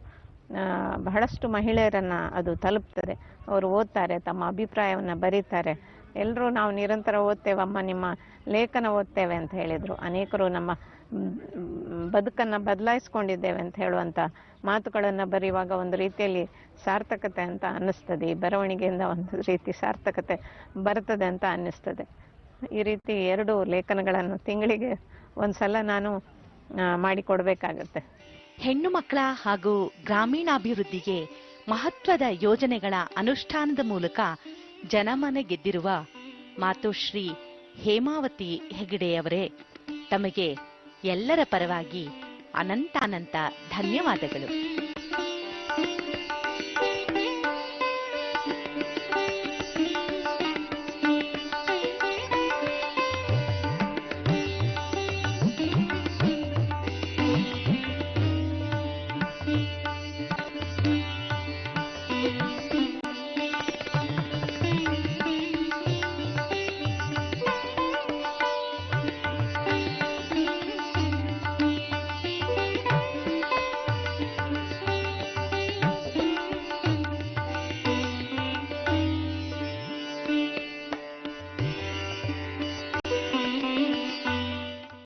ಬಹಳಷ್ಟು ಮಹಿಳೆಯರನ್ನು ಅದು ತಲುಪ್ತದೆ. ಅವರು ಓದ್ತಾರೆ, ತಮ್ಮ ಅಭಿಪ್ರಾಯವನ್ನು ಬರೀತಾರೆ. ಎಲ್ಲರೂ ನಾವು ನಿರಂತರ ಓದ್ತೇವಮ್ಮ, ನಿಮ್ಮ ಲೇಖನ ಓದ್ತೇವೆ ಅಂತ ಹೇಳಿದರು. ಅನೇಕರು ನಮ್ಮ ಬದುಕನ್ನು ಬದಲಾಯಿಸ್ಕೊಂಡಿದ್ದೇವೆ ಅಂತ ಹೇಳುವಂಥ ಮಾತುಗಳನ್ನು ಬರೆಯುವಾಗ ಒಂದು ರೀತಿಯಲ್ಲಿ ಸಾರ್ಥಕತೆ ಅಂತ ಅನ್ನಿಸ್ತದೆ. ಈ ಬರವಣಿಗೆಯಿಂದ ಒಂದು ರೀತಿ ಸಾರ್ಥಕತೆ ಬರ್ತದೆ ಅಂತ ಅನ್ನಿಸ್ತದೆ. ಈ ರೀತಿ 2 ಲೇಖನಗಳನ್ನು ತಿಂಗಳಿಗೆ ಒಂದ್ಸಲ ನಾನು ಮಾಡಿಕೊಡ್ಬೇಕಾಗತ್ತೆ. ಹೆಣ್ಣು ಮಕ್ಕಳ ಹಾಗೂ ಗ್ರಾಮೀಣಾಭಿವೃದ್ಧಿಗೆ ಮಹತ್ವದ ಯೋಜನೆಗಳ ಅನುಷ್ಠಾನದ ಮೂಲಕ ಜನಮನ ಗೆದ್ದಿರುವ ಮಾತೋಶ್ರೀ ಹೇಮಾವತಿ ಹೆಗಡೆಯವರೇ, ತಮಗೆ ಎಲ್ಲರ ಪರವಾಗಿ ಅನಂತಾನಂತ ಧನ್ಯವಾದಗಳು.